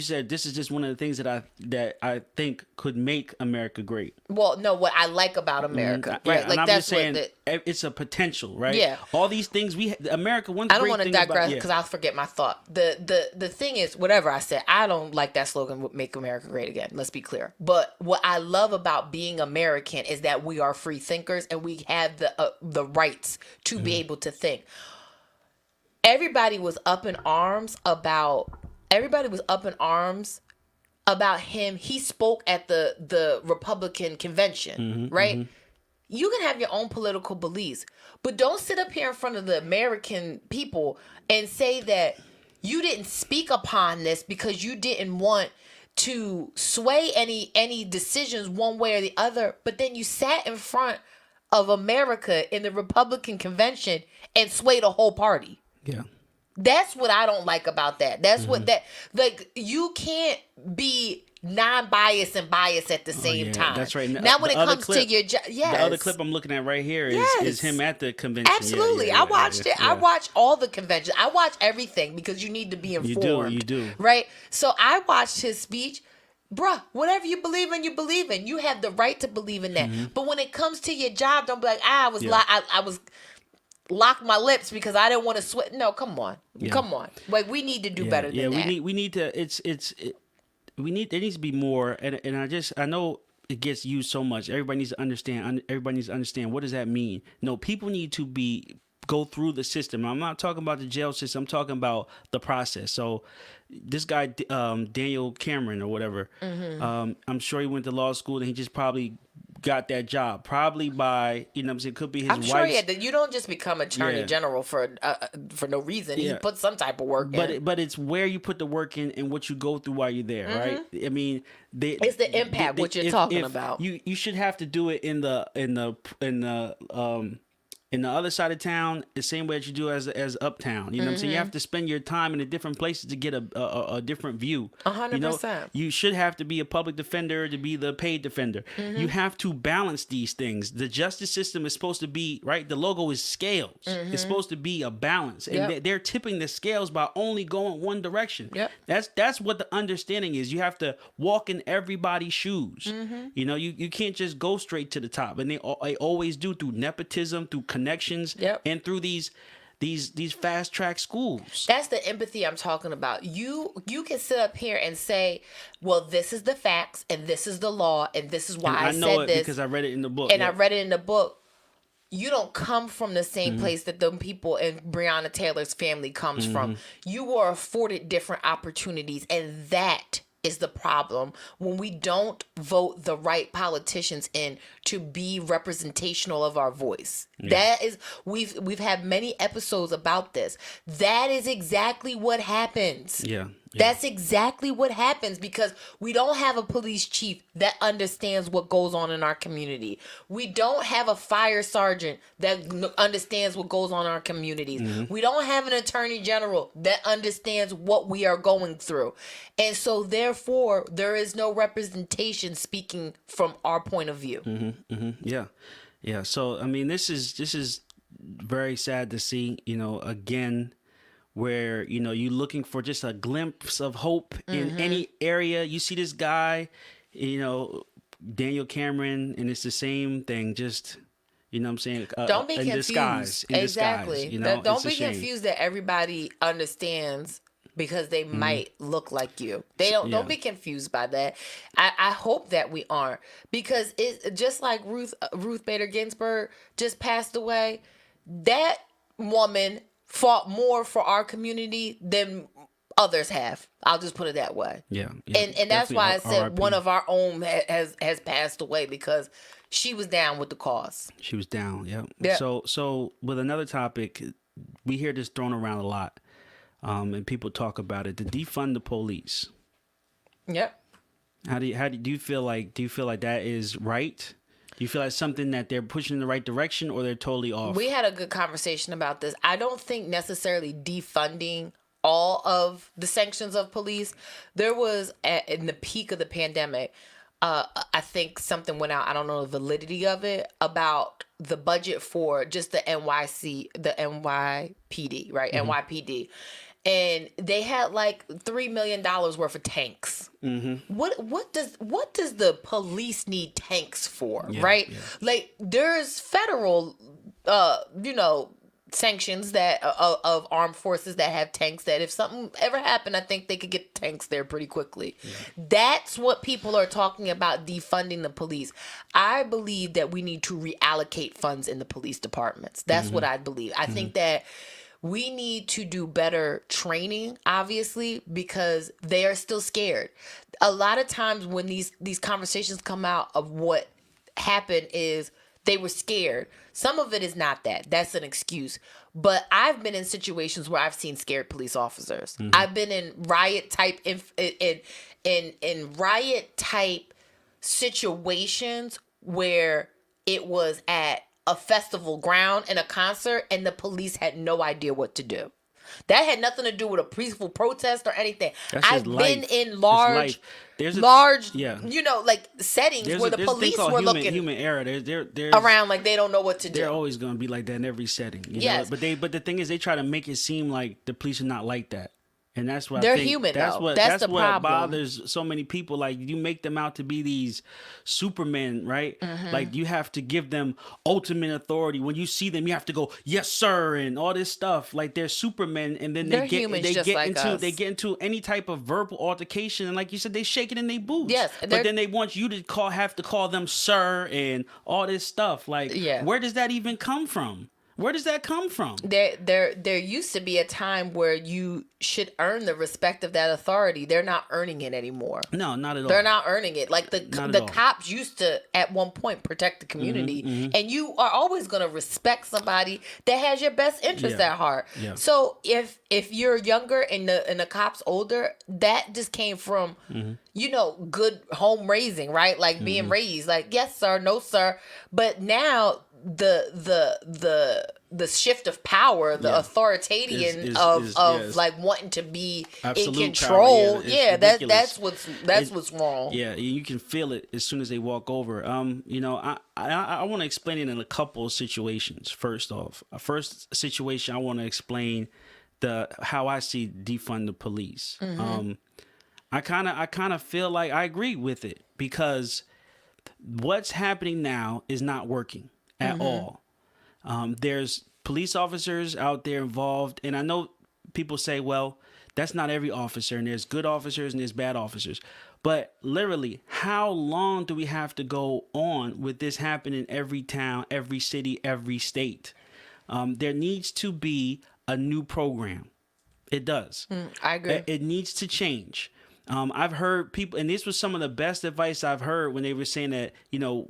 Speaker 3: is just one of the things that I think could make America great.
Speaker 2: Well, no, what I like about America, right?
Speaker 3: Yeah, like I'm just saying, it's a potential, right?
Speaker 2: Yeah.
Speaker 3: All these things America.
Speaker 2: I don't want to digress because I'll forget my thought. The thing is, whatever I said, I don't like that slogan, "Would make America great again." Let's be clear. But what I love about being American is that we are free thinkers and we have the rights to be able to think. Everybody was up in arms about him. He spoke at the Republican convention, right? You can have your own political beliefs, but don't sit up here in front of the American people and say that you didn't speak upon this because you didn't want to sway any decisions one way or the other, but then you sat in front of America in the Republican convention and swayed a whole party.
Speaker 3: Yeah.
Speaker 2: That's what I don't like about that. That's what you can't be non-biased and biased at the same time.
Speaker 3: That's right.
Speaker 2: Now when it comes to your job,
Speaker 3: the other clip I'm looking at right here is him at the convention.
Speaker 2: Absolutely. I watched it. I watch all the conventions. I watch everything because you need to be informed.
Speaker 3: You do.
Speaker 2: Right? So I watched his speech. Bruh, whatever you believe in, you believe in. You have the right to believe in that. But when it comes to your job, don't be like, I was lock my lips because I didn't want to sweat. No, come on. Come on. Like, we need to do better than that.
Speaker 3: We need to, there needs to be more. And I know it gets used so much. Everybody needs to understand what does that mean? No, people need to go through the system. I'm not talking about the jail system. I'm talking about the process. So this guy, Daniel Cameron or whatever, I'm sure he went to law school and he just probably got that job probably by, you know what I'm saying, could be his
Speaker 2: I'm sure
Speaker 3: wife's.
Speaker 2: you don't just become attorney general for no reason. He put some type of work in.
Speaker 3: But it's where you put the work in and what you go through while you're there, right? I mean,
Speaker 2: it's the impact what you're talking about.
Speaker 3: You should have to do it in the other side of town, the same way that you do as uptown. You know what I'm saying? You have to spend your time in the different places to get a different view.
Speaker 2: 100%.
Speaker 3: You know, you should have to be a public defender to be the paid defender. You have to balance these things. The justice system is supposed to be, right? The logo is scales. It's supposed to be a balance. And they're tipping the scales by only going one direction. That's what the understanding is. You have to walk in everybody's shoes. You know, you can't just go straight to the top. And they always do, through nepotism, through connections, and through these fast track schools.
Speaker 2: That's the empathy I'm talking about. You can sit up here and say, well, this is the facts and this is the law and this is why I know
Speaker 3: it
Speaker 2: this
Speaker 3: because I read it in the book.
Speaker 2: And I read it in the book. You don't come from the same place that the people in Breonna Taylor's family comes from. You were afforded different opportunities, and that is the problem when we don't vote the right politicians in to be representational of our voice. That is, we've had many episodes about this. That is exactly what happens. That's exactly what happens because we don't have a police chief that understands what goes on in our community. We don't have a fire sergeant that understands what goes on in our communities. We don't have an attorney general that understands what we are going through. And so therefore, there is no representation speaking from our point of view.
Speaker 3: Yeah. So, I mean, this is very sad to see, you know, again, where, you know, you're looking for just a glimpse of hope in any area. You see this guy, you know, Daniel Cameron, and it's the same thing, just, you know what I'm saying?
Speaker 2: Don't be confused. Exactly.
Speaker 3: Disguise, you know?
Speaker 2: Don't be confused that everybody understands because they might look like you. Don't be confused by that. I hope that we aren't, because it's just like Ruth Bader Ginsburg just passed away. That woman fought more for our community than others have. I'll just put it that way. And that's why I said RIP. One of our own has passed away, because she was down with the cause.
Speaker 3: She was down. Yeah. So with another topic, we hear this thrown around a lot, and people talk about it: to defund the police.
Speaker 2: Yep.
Speaker 3: How do you feel like? Do you feel like that is right? Do you feel like something that they're pushing in the right direction, or they're totally off?
Speaker 2: We had a good conversation about this. I don't think necessarily defunding all of the sanctions of police. There was, in the peak of the pandemic, I think something went out, I don't know the validity of it, about the budget for just the NYPD, right? NYPD. And they had like $3 million worth of tanks. What does the police need tanks for, right? Like, there's federal, sanctions that of armed forces that have tanks, that if something ever happened, I think they could get tanks there pretty quickly. That's what people are talking about, defunding the police. I believe that we need to reallocate funds in the police departments. That's what I believe. I think that we need to do better training, obviously, because they are still scared. A lot of times when these conversations come out of what happened is they were scared. Some of it is not that. That's an excuse. But I've been in situations where I've seen scared police officers. I've been in riot type in riot type situations where it was at a festival ground and a concert, and the police had no idea what to do. That had nothing to do with a peaceful protest or anything. I've been in large, settings where the police were looking
Speaker 3: human error. There's
Speaker 2: around like they don't know what to do.
Speaker 3: They're always going to be like that in every setting. You know? But the thing is, they try to make it seem like the police are not like that. And that's what
Speaker 2: they're
Speaker 3: I think,
Speaker 2: human.
Speaker 3: That's
Speaker 2: though.
Speaker 3: what
Speaker 2: That's the
Speaker 3: what
Speaker 2: problem.
Speaker 3: bothers so many people. Like, you make them out to be these supermen, right? Like, you have to give them ultimate authority. When you see them, you have to go, yes, sir, and all this stuff. Like, they're supermen, and then
Speaker 2: They're humans just like us.
Speaker 3: they get into any type of verbal altercation, and like you said, they shake it in their boots.
Speaker 2: Yes,
Speaker 3: but then they want you to have to call them sir and all this stuff. Like, where does that even come from? Where does that come from?
Speaker 2: There used to be a time where you should earn the respect of that authority. They're not earning it anymore.
Speaker 3: No, not at all.
Speaker 2: They're not earning it. Like the cops used to at one point protect the community, and you are always going to respect somebody that has your best interest at heart.
Speaker 3: Yeah.
Speaker 2: So if you're younger and the cops older, that just came from good home raising, right? Like being raised like yes sir, no sir. But now the shift of power, the authoritarian of like wanting to be
Speaker 3: absolute
Speaker 2: in control.
Speaker 3: Power.
Speaker 2: That's what's wrong.
Speaker 3: Yeah, you can feel it as soon as they walk over. I want to explain it in a couple of situations. First off, first situation I want to explain how I see defund the police. I kind of feel like I agree with it, because what's happening now is not working at all. There's police officers out there involved, and I know people say, well, that's not every officer, and there's good officers and there's bad officers. But literally, how long do we have to go on with this happening in every town, every city, every state? There needs to be a new program. It does.
Speaker 2: I agree.
Speaker 3: It needs to change. I've heard people, and this was some of the best advice I've heard when they were saying that,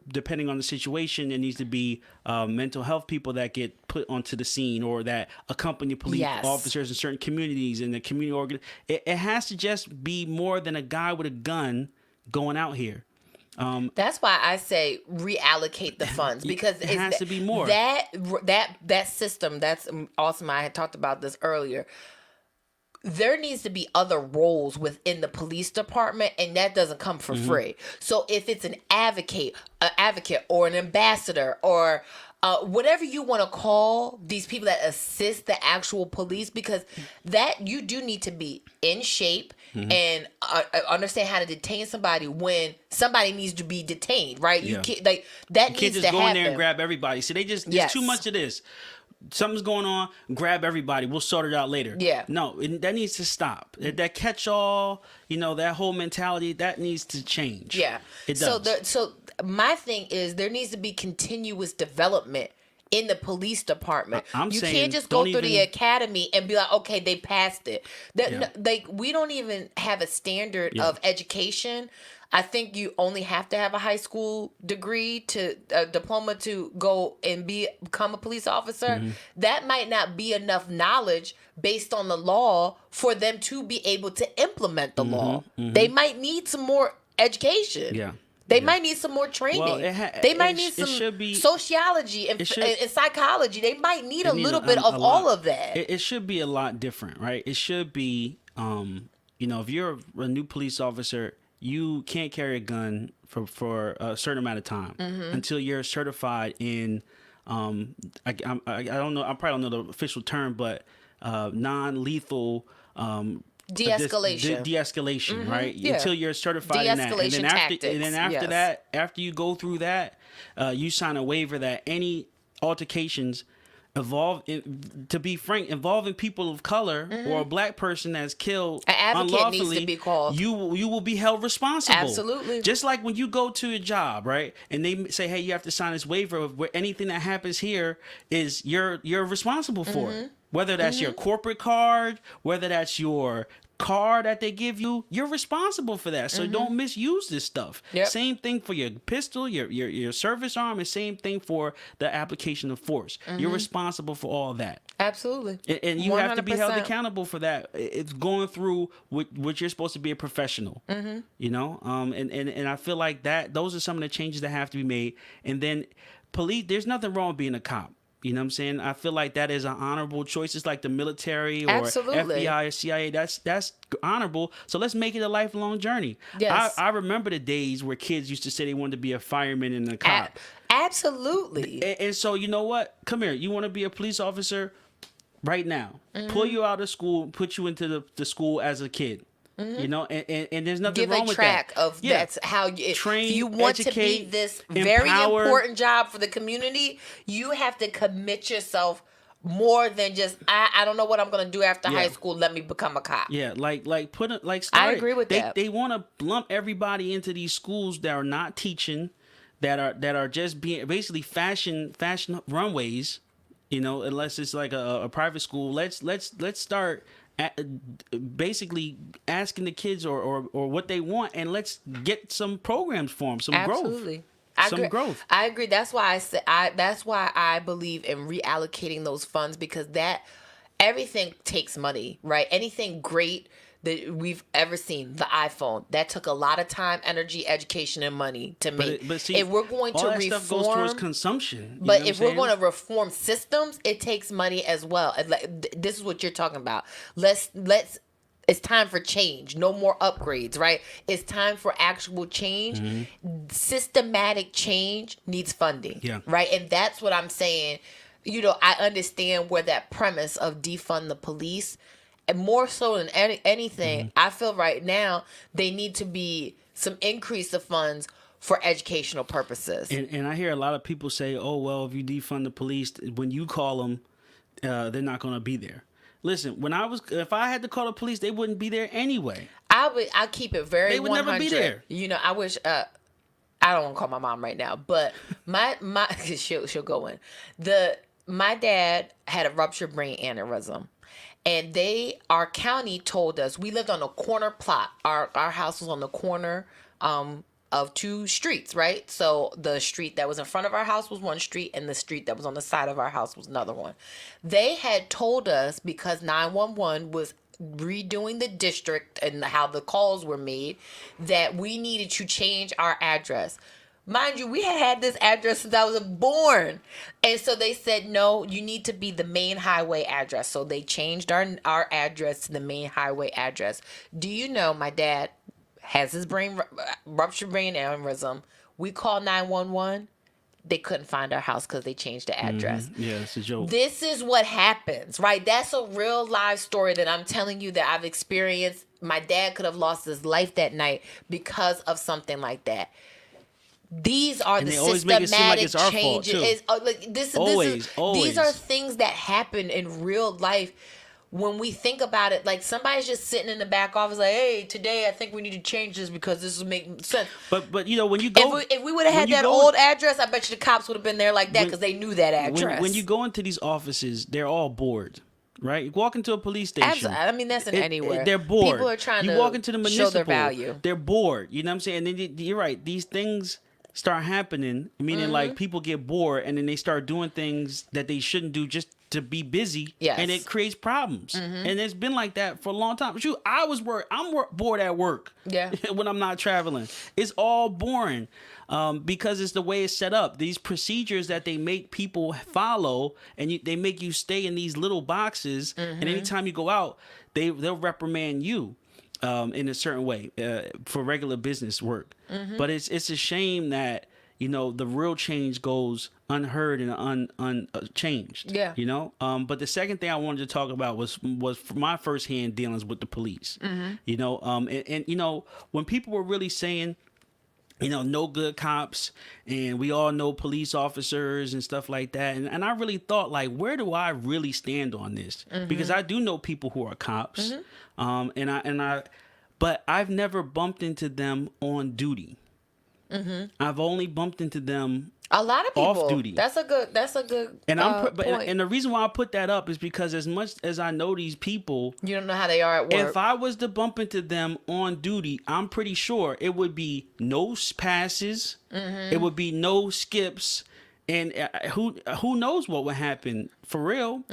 Speaker 3: depending on the situation, there needs to be mental health people that get put onto the scene, or that accompany police officers in certain communities, and the community it has to just be more than a guy with a gun going out here.
Speaker 2: That's why I say reallocate the funds, because
Speaker 3: it has to be more.
Speaker 2: That system, that's awesome. I had talked about this earlier. There needs to be other roles within the police department, and that doesn't come for free. So if it's an advocate or an ambassador, or whatever you want to call these people that assist the actual police, because that you do need to be in shape and understand how to detain somebody when somebody needs to be detained, right? You can't that
Speaker 3: you
Speaker 2: needs
Speaker 3: can't just
Speaker 2: to
Speaker 3: go
Speaker 2: happen.
Speaker 3: in there and grab everybody. See, there's too much of this. Something's going on, grab everybody, we'll sort it out later. Yeah. No, that needs to stop. That catch-all, that whole mentality, that needs to change. Yeah. It does.
Speaker 2: So my thing is, there needs to be continuous development in the police department. You can't just go through the academy and be like, okay, they passed it. We don't even have a standard of education. I think you only have to have a high school degree a diploma to go and become a police officer. That might not be enough knowledge based on the law for them to be able to implement the law. They might need some more education. Yeah. They might need some more training. Well, they might need some sociology and psychology. They might need a little bit of all of that.
Speaker 3: It should be a lot different, right? It should be, if you're a new police officer, you can't carry a gun for a certain amount of time until you're certified in, I don't know, I probably don't know the official term, but non-lethal
Speaker 2: de-escalation.
Speaker 3: De-escalation, right? Yeah. Until you're certified in that. And then after that, after you go through that, you sign a waiver that any altercations involving people of color or a black person that's killed unlawfully,
Speaker 2: needs to be called.
Speaker 3: You will be held responsible.
Speaker 2: Absolutely.
Speaker 3: Just like when you go to a job, right? And they say, hey, you have to sign this waiver where anything that happens here is you're responsible for it. Whether that's your corporate card, whether that's your car that they give you, you're responsible for that. So don't misuse this stuff. Yep. Same thing for your pistol, your service arm, and same thing for the application of force. You're responsible for all that.
Speaker 2: Absolutely.
Speaker 3: And you 100%. Have to be held accountable for that. It's going through what you're supposed to be a professional. And I feel like those are some of the changes that have to be made. And then police, there's nothing wrong with being a cop. You know what I'm saying? I feel like that is an honorable choice. It's like the military or FBI or CIA. That's honorable. So let's make it a lifelong journey. Yes. I remember the days where kids used to say they wanted to be a fireman and a cop.
Speaker 2: Absolutely.
Speaker 3: And so, you know what? Come here. You want to be a police officer? right now, pull you out of school, put you into the school as a kid. You know, and there's nothing wrong with that.
Speaker 2: That's how you
Speaker 3: train.
Speaker 2: If you want
Speaker 3: educate,
Speaker 2: to be this
Speaker 3: empower.
Speaker 2: very important job for the community, you have to commit yourself more than just I don't know what I'm gonna do after high school. Let me become a cop.
Speaker 3: Yeah, start
Speaker 2: I agree with that.
Speaker 3: They want to lump everybody into these schools that are not teaching, that are just being basically fashion runways. You know, unless it's like a private school. Let's start basically asking the kids or what they want, and let's get some programs for them, some
Speaker 2: Absolutely.
Speaker 3: growth.
Speaker 2: I agree. That's why that's why I believe in reallocating those funds, because that everything takes money, right? Anything great that we've ever seen, the iPhone, that took a lot of time, energy, education, and money to make.
Speaker 3: But see,
Speaker 2: if we're going to
Speaker 3: all that
Speaker 2: reform,
Speaker 3: stuff goes towards consumption.
Speaker 2: But if we're going to reform systems, it takes money as well. This is what you're talking about. Let's. It's time for change. No more upgrades, right? It's time for actual change. Systematic change needs funding, right? And that's what I'm saying. You know, I understand where that premise of defund the police, and more so than anything, I feel right now they need to be some increase of funds for educational purposes.
Speaker 3: And I hear a lot of people say, "Oh, well, if you defund the police, when you call them, they're not going to be there." Listen, if I had to call the police, they wouldn't be there anyway.
Speaker 2: I keep it very 100.
Speaker 3: They would never be there.
Speaker 2: You know, I wish. I don't want to call my mom right now, but my she'll go in. My dad had a ruptured brain aneurysm, and our county told us, we lived on a corner plot. Our house was on the corner of two streets, right? So the street that was in front of our house was one street, and the street that was on the side of our house was another one. They had told us, because 911 was redoing the district and how the calls were made, that we needed to change our address. Mind you, we had this address since I was born. And so they said, no, you need to be the main highway address. So they changed our address to the main highway address. Do you know my dad has his ruptured brain aneurysm? We called 911. They couldn't find our house because they changed the address.
Speaker 3: Yeah, it's a joke.
Speaker 2: This is what happens, right? That's a real live story that I'm telling you that I've experienced. My dad could have lost his life that night because of something like that. These are the systematic changes.
Speaker 3: Always.
Speaker 2: These are things that happen in real life. When we think about it, like somebody's just sitting in the back office like, hey, today I think we need to change this because this will make sense.
Speaker 3: But you know, when you go,
Speaker 2: if we would have had that old address, I bet you the cops would have been there like that because they knew that address.
Speaker 3: When you go into these offices, they're all bored. Right? You walk into a police station.
Speaker 2: Absolutely. I mean, that's anywhere.
Speaker 3: They're bored.
Speaker 2: People are trying
Speaker 3: to walk into the municipal,
Speaker 2: show their value.
Speaker 3: They're bored. You know what I'm saying? And then you're right. These things start happening, meaning like people get bored and then they start doing things that they shouldn't do just to be busy.
Speaker 2: Yes.
Speaker 3: And it creates problems. And it's been like that for a long time. Shoot, I'm bored at work.
Speaker 2: Yeah.
Speaker 3: When I'm not traveling. It's all boring. Because it's the way it's set up. These procedures that they make people follow, and they make you stay in these little boxes, and anytime you go out, they'll reprimand you in a certain way for regular business work. But it's a shame that, you know, the real change goes unheard and unchanged.
Speaker 2: Yeah.
Speaker 3: You know. But the second thing I wanted to talk about was my firsthand dealings with the police. You know. And you know, when people were really saying, you know, no good cops, and we all know police officers and stuff like that. And I really thought, like, where do I really stand on this? Because I do know people who are cops, but I've never bumped into them on duty. I've only bumped into them
Speaker 2: a lot of people
Speaker 3: off duty.
Speaker 2: That's a good
Speaker 3: and
Speaker 2: point.
Speaker 3: And the reason why I put that up is because as much as I know these people,
Speaker 2: you don't know how they are at work.
Speaker 3: If I was to bump into them on duty, I'm pretty sure it would be no passes. It would be no skips. And who knows what would happen for real?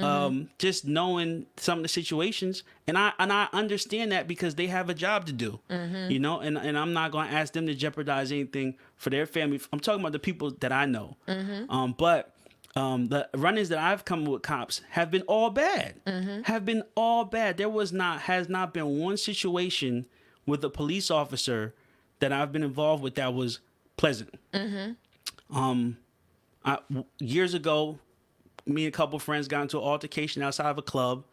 Speaker 3: Just knowing some of the situations, and I understand that because they have a job to do, you know. And I'm not going to ask them to jeopardize anything for their family. I'm talking about the people that I know. But the run-ins that I've come with cops have been all bad. Have been all bad. Has not been one situation with a police officer that I've been involved with that was pleasant. Years ago, me and a couple friends got into an altercation outside of a club.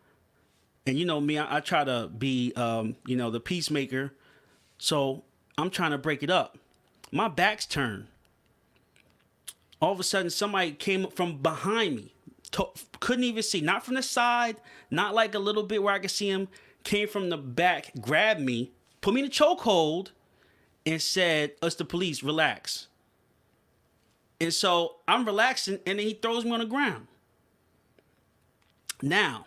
Speaker 3: And you know me, I try to be, the peacemaker. So I'm trying to break it up. My back's turned. All of a sudden, somebody came up from behind me. Couldn't even see. Not from the side. Not like a little bit where I could see him. Came from the back, grabbed me, put me in a chokehold, and said, "Us the police, relax." And so I'm relaxing, and then he throws me on the ground. Now,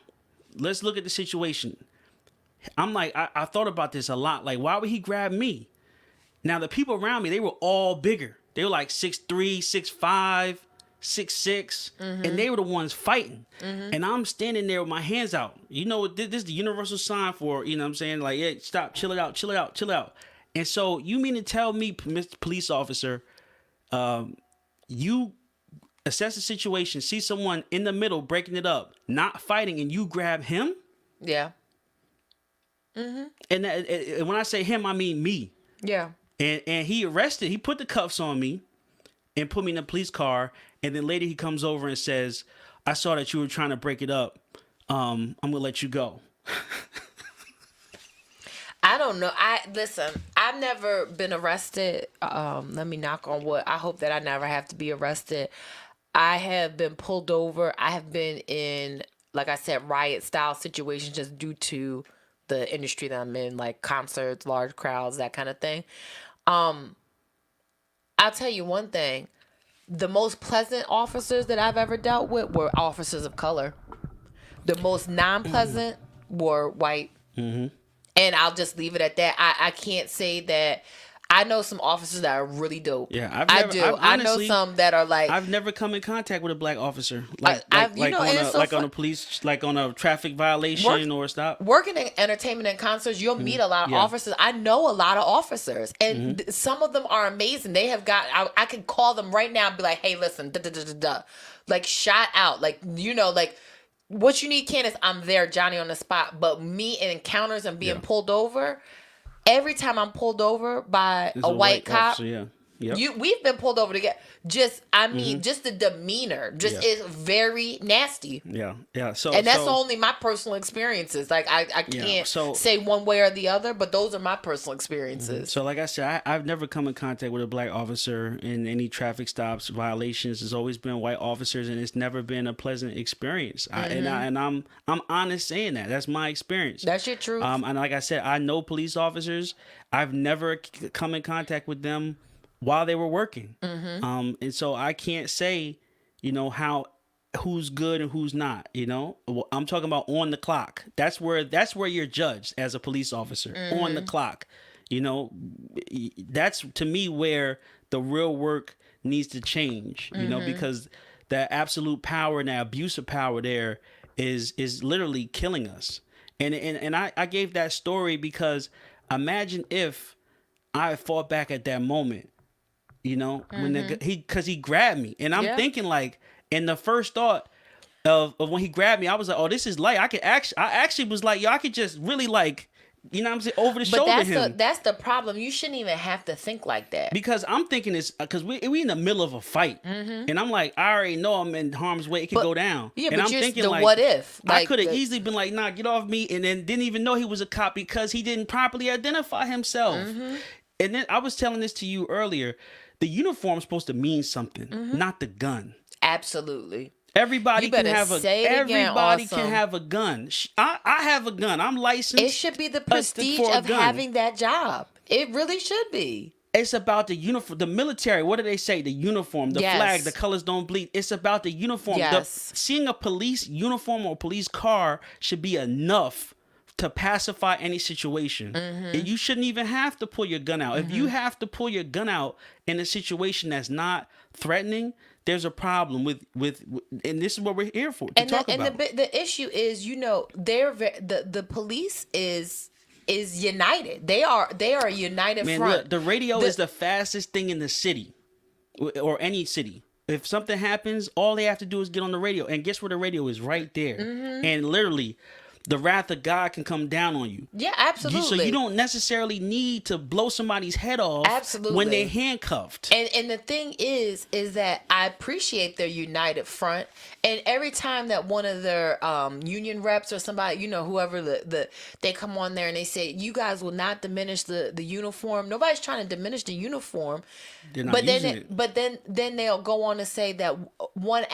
Speaker 3: let's look at the situation. I'm like, I thought about this a lot. Like, why would he grab me? Now, the people around me, they were all bigger. They were like 6'3", 6'5", 6'6", and they were the ones fighting. And I'm standing there with my hands out. You know, this is the universal sign for, you know what I'm saying? Like, hey, stop, chill it out, chill it out, chill it out. And so you mean to tell me, Mr. Police Officer, you assess the situation, see someone in the middle breaking it up, not fighting, and you grab him?
Speaker 2: Yeah.
Speaker 3: And when I say him, I mean me.
Speaker 2: Yeah.
Speaker 3: And he put the cuffs on me and put me in a police car. And then later he comes over and says, "I saw that you were trying to break it up. I'm going to let you go."
Speaker 2: I don't know. Listen, I've never been arrested. Let me knock on wood. I hope that I never have to be arrested. I have been pulled over. I have been in, like I said, riot style situations just due to the industry that I'm in, like concerts, large crowds, that kind of thing. I'll tell you one thing. The most pleasant officers that I've ever dealt with were officers of color. The most non-pleasant were white. And I'll just leave it at that. I can't say that. I know some officers that are really dope.
Speaker 3: Yeah,
Speaker 2: I know some that are like.
Speaker 3: I've never come in contact with a black officer, like on a police, like on a traffic violation or stop.
Speaker 2: Working in entertainment and concerts, you'll meet a lot of officers. I know a lot of officers, and some of them are amazing. They have got. I can call them right now and be like, "Hey, listen, like shout out, like like." What you need, Candace, I'm there, Johnny on the spot. But me in encounters and being pulled over, every time I'm pulled over by a white cop,
Speaker 3: officer,
Speaker 2: we've been pulled over together. Just the demeanor is very nasty.
Speaker 3: Yeah. So
Speaker 2: that's only my personal experiences. Like I can't say one way or the other, but those are my personal experiences.
Speaker 3: So like I said, I've never come in contact with a black officer in any traffic stops, violations. It's always been white officers, and it's never been a pleasant experience. I'm honest saying that. That's my experience.
Speaker 2: That's your truth.
Speaker 3: And like I said, I know police officers. I've never come in contact with them while they were working. And so I can't say, who's good and who's not, I'm talking about on the clock. That's where you're judged as a police officer, on the clock. That's to me where the real work needs to change, because the absolute power and the abuse of power there is literally killing us. And I gave that story because imagine if I fought back at that moment. When because he grabbed me, and I'm thinking like, in the first thought of when he grabbed me, I was like, oh, this is light. I actually was like, yo, I could just really like, what I'm saying, over the shoulder him.
Speaker 2: That's the problem. You shouldn't even have to think like that.
Speaker 3: Because I'm thinking it's because we in the middle of a fight, and I'm like, I already know I'm in harm's way. It could go down.
Speaker 2: Yeah,
Speaker 3: and
Speaker 2: but
Speaker 3: I'm thinking
Speaker 2: the
Speaker 3: like,
Speaker 2: what if?
Speaker 3: I could have easily been like, nah, get off me, and then didn't even know he was a cop because he didn't properly identify himself. And then I was telling this to you earlier. The uniform is supposed to mean something, not the gun.
Speaker 2: Absolutely.
Speaker 3: Everybody can have a gun. I have a gun. I'm licensed.
Speaker 2: It should be the prestige of having that job. It really should be.
Speaker 3: It's about the uniform, the military. What do they say? The uniform, the flag, the colors don't bleed. It's about the uniform.
Speaker 2: Yes.
Speaker 3: Seeing a police uniform or police car should be enough to pacify any situation. And you shouldn't even have to pull your gun out. If you have to pull your gun out in a situation that's not threatening, there's a problem with and this is what we're here for to talk about.
Speaker 2: And the issue is, the police is united. They are a united front.
Speaker 3: Look, the radio is the fastest thing in the city or any city. If something happens, all they have to do is get on the radio, and guess where the radio is? Right there. And literally, the wrath of God can come down on you.
Speaker 2: Yeah, absolutely.
Speaker 3: So you don't necessarily need to blow somebody's head off when they're handcuffed.
Speaker 2: And the thing is that I appreciate their united front. And every time that one of their union reps or somebody, whoever they come on there and they say, you guys will not diminish the uniform. Nobody's trying to diminish the uniform.
Speaker 3: They're not using it.
Speaker 2: But then they'll go on to say that one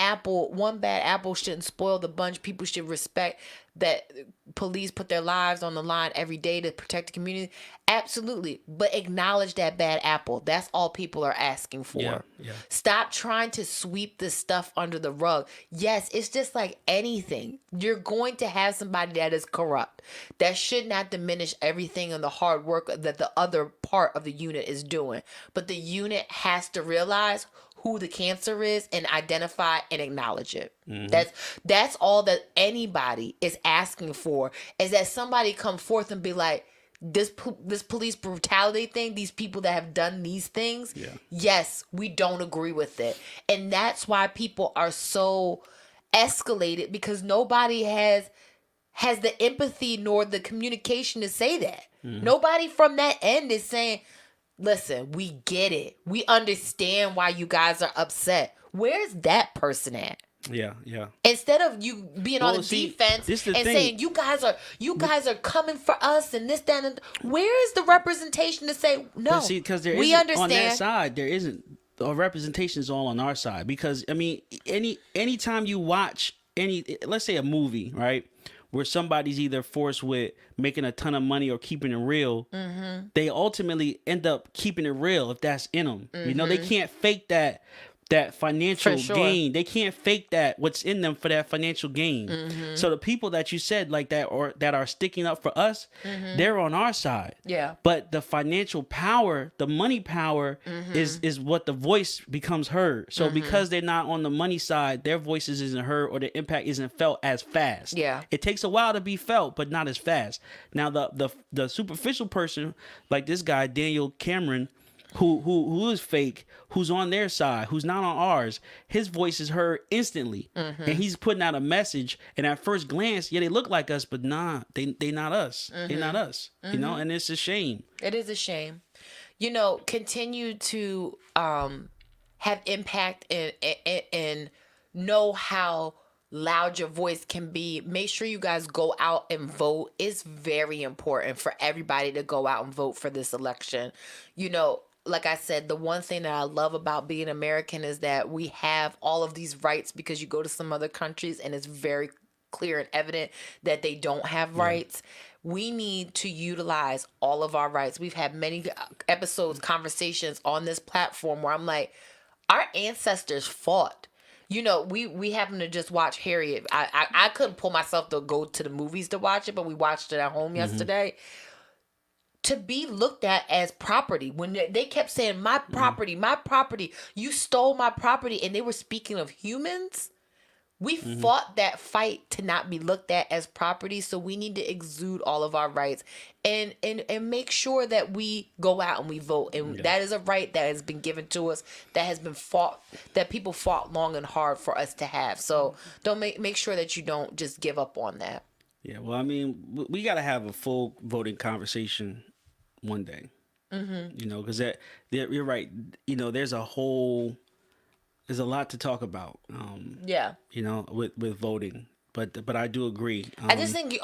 Speaker 2: bad apple shouldn't spoil the bunch. People should respect that police put their lives on the line every day to protect the community. Absolutely. But acknowledge that bad apple. That's all people are asking for.
Speaker 3: Yeah.
Speaker 2: Stop trying to sweep this stuff under the rug. Yes, it's just like anything. You're going to have somebody that is corrupt. That should not diminish everything and the hard work that the other part of the unit is doing. But the unit has to realize who the cancer is and identify and acknowledge it. Mm-hmm. That's all that anybody is asking for, is that somebody come forth and be like, this police brutality thing, these people that have done these things, yes, we don't agree with it. And that's why people are so escalated, because nobody has the empathy nor the communication to say that. Mm-hmm. Nobody from that end is saying, listen, we get it. We understand why you guys are upset. Where's that person at?
Speaker 3: Yeah.
Speaker 2: Instead of you being on the defense and saying you guys are coming for us and this, that, and where is the representation to say no?
Speaker 3: Because
Speaker 2: we understand
Speaker 3: on that side, there isn't. The representation is all on our side. Because I mean, anytime you watch let's say a movie, right, where somebody's either forced with making a ton of money or keeping it real, mm-hmm. they ultimately end up keeping it real if that's in them. Mm-hmm. They can't fake that financial gain. They can't fake that what's in them for that financial gain. Mm-hmm. So the people that you said like that, or that are sticking up for us, mm-hmm. they're on our side.
Speaker 2: Yeah.
Speaker 3: But the financial power, the money power, mm-hmm. is what the voice becomes heard. So mm-hmm. because they're not on the money side, their voices isn't heard, or the impact isn't felt as fast.
Speaker 2: Yeah.
Speaker 3: It takes a while to be felt, but not as fast. Now the superficial person, like this guy Daniel Cameron, who is fake, who's on their side, who's not on ours, his voice is heard instantly. Mm-hmm. And he's putting out a message, and at first glance, yeah, they look like us, but nah, they not us. Mm-hmm. They're not us. Mm-hmm. And it's a shame.
Speaker 2: It is a shame. Continue to have impact and know how loud your voice can be. Make sure you guys go out and vote. It's very important for everybody to go out and vote for this election. Like I said, the one thing that I love about being American is that we have all of these rights, because you go to some other countries and it's very clear and evident that they don't have rights. We need to utilize all of our rights. We've had many episodes, conversations on this platform where I'm like, our ancestors fought. We happened to just watch Harriet. I couldn't pull myself to go to the movies to watch it, but we watched it at home yesterday. To be looked at as property, when they kept saying, my property, my property, you stole my property, and they were speaking of humans. We fought that fight to not be looked at as property, so we need to exude all of our rights and make sure that we go out and we vote. And that is a right that has been given to us, that has been fought, that people fought long and hard for us to have. So don't make sure that you don't just give up on that.
Speaker 3: Yeah, well, I mean, we got to have a full voting conversation one day. Mm-hmm. Because you're right. There's a lot to talk about. With voting. But I do agree.
Speaker 2: I just think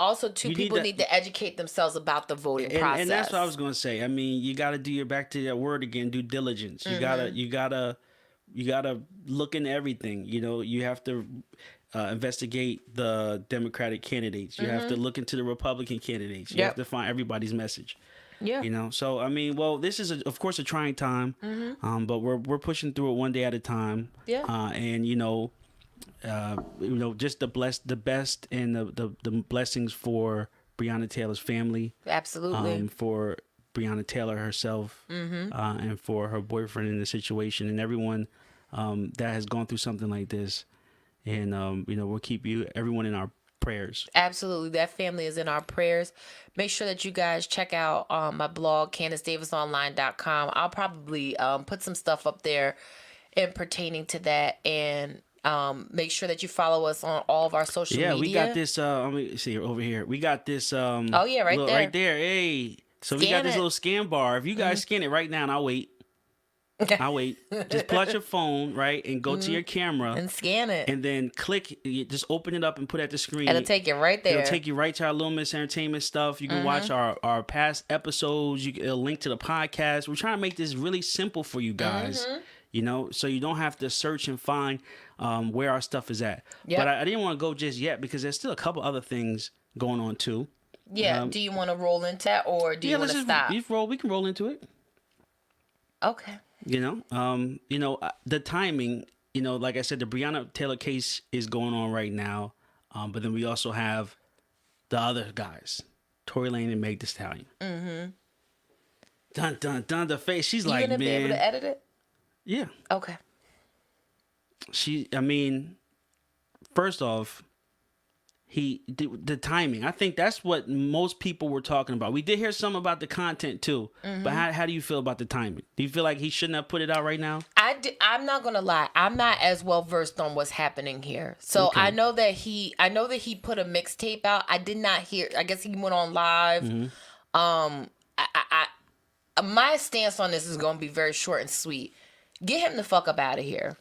Speaker 2: people need to educate themselves about the voting process.
Speaker 3: And that's what I was going to say. I mean, you got to do back to that word again, due diligence. You gotta look into everything. You have to investigate the Democratic candidates. You have to look into the Republican candidates. You have to find everybody's message. Yeah. So I mean, well, this is of course a trying time, but we're pushing through it one day at a time. Yeah. And just the best and the blessings for Breonna Taylor's family.
Speaker 2: Absolutely.
Speaker 3: For Breonna Taylor herself, and for her boyfriend in the situation, and everyone that has gone through something like this. And we'll keep everyone in our prayers.
Speaker 2: Absolutely. That family is in our prayers. Make sure that you guys check out my blog, CandiceDavisOnline.com. I'll probably put some stuff up there in pertaining to that. And Make sure that you follow us on all of our social media.
Speaker 3: Yeah, we got this. Let me see over here. We got this.
Speaker 2: Oh yeah, right there.
Speaker 3: Right there. Hey, so we got this little scan bar. If you guys scan it right now, and I'll wait. I'll wait. Just pull out your phone, right, and go to your camera
Speaker 2: and scan it,
Speaker 3: and then click. Just open it up and put it at the screen.
Speaker 2: It'll take you right there.
Speaker 3: It'll take you right to our Little Miss Entertainment stuff. You can watch our past episodes. It'll link to the podcast. We're trying to make this really simple for you guys. You know, so you don't have to search and find where our stuff is at. Yep. But I didn't want to go just yet because there's still a couple other things going on too.
Speaker 2: Yeah. Do you want to roll into that, or do you want to stop?
Speaker 3: We can roll into it.
Speaker 2: Okay.
Speaker 3: You know, the timing, you know, like I said, the Breonna Taylor case is going on right now. But then we also have the other guys, Tory Lanez and Meg Thee Stallion. Dun, dun, dun, the face. She's like, man.
Speaker 2: You gonna be able to edit it?
Speaker 3: Yeah.
Speaker 2: Okay.
Speaker 3: I mean, first off, the timing. I think that's what most people were talking about. We did hear some about the content too, but how do you feel about the timing? Do you feel like he shouldn't have put it out right now?
Speaker 2: I'm not gonna lie. I'm not as well versed on what's happening here. So okay. I know that he put a mixtape out. I did not hear. I guess he went on live. My stance on this is gonna be very short and sweet. Get him the fuck up out of here.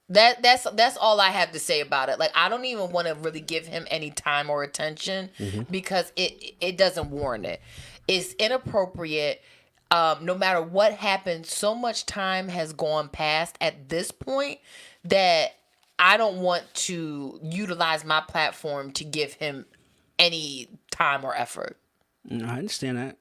Speaker 2: That's all I have to say about it. Like, I don't even want to really give him any time or attention because it doesn't warrant it. It's inappropriate. No matter what happens, so much time has gone past at this point that I don't want to utilize my platform to give him any time or effort.
Speaker 3: I understand that.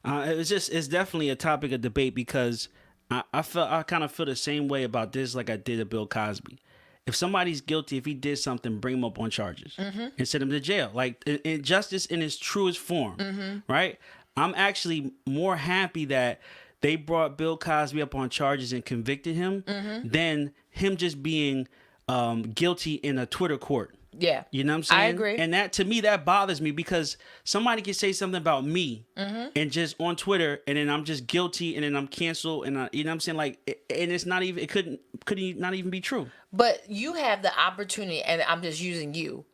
Speaker 3: It's definitely a topic of debate because I kind of feel the same way about this like I did at Bill Cosby. If somebody's guilty, if he did something, bring him up on charges and send him to jail. Like justice in its truest form, right? I'm actually more happy that they brought Bill Cosby up on charges and convicted him than him just being guilty in a Twitter court.
Speaker 2: Yeah.
Speaker 3: You know what I'm saying?
Speaker 2: I agree.
Speaker 3: And that, to me, that bothers me because somebody can say something about me and just on Twitter and then I'm just guilty and then I'm canceled and you know what I'm saying? Like, and it's not even, it couldn't not even be true.
Speaker 2: But you have the opportunity, and I'm just using you.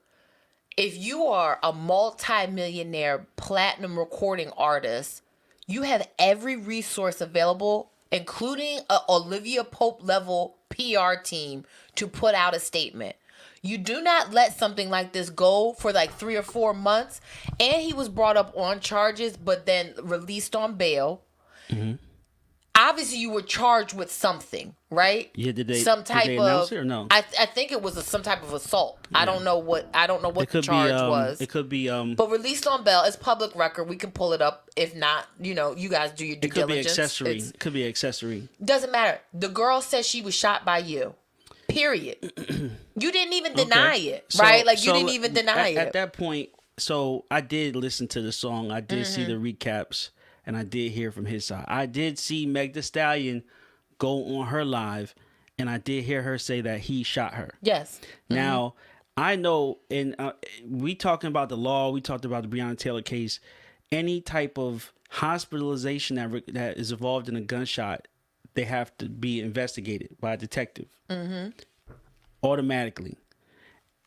Speaker 2: If you are a multi-millionaire platinum recording artist, you have every resource available, including a Olivia Pope level PR team, to put out a statement. You do not let something like this go for like 3 or 4 months. And he was brought up on charges, but then released on bail. Obviously, you were charged with something, right?
Speaker 3: Yeah, did they
Speaker 2: announce
Speaker 3: it or no?
Speaker 2: I think it was some type of assault. Yeah. I don't know what the charge was.
Speaker 3: It could be
Speaker 2: but released on bail. It's public record. We can pull it up. If not, you guys do your due diligence.
Speaker 3: It could be accessory.
Speaker 2: Doesn't matter. The girl said she was shot by you. Period. You didn't even deny it, right? Like, you didn't even deny it.
Speaker 3: At that point, so I did listen to the song. I did see the recaps, and I did hear from his side. I did see Meg Thee Stallion go on her live, and I did hear her say that he shot her.
Speaker 2: Yes.
Speaker 3: Now, I know, and we talking about the law, we talked about the Breonna Taylor case, any type of hospitalization that is involved in a gunshot, they have to be investigated by a detective. Automatically.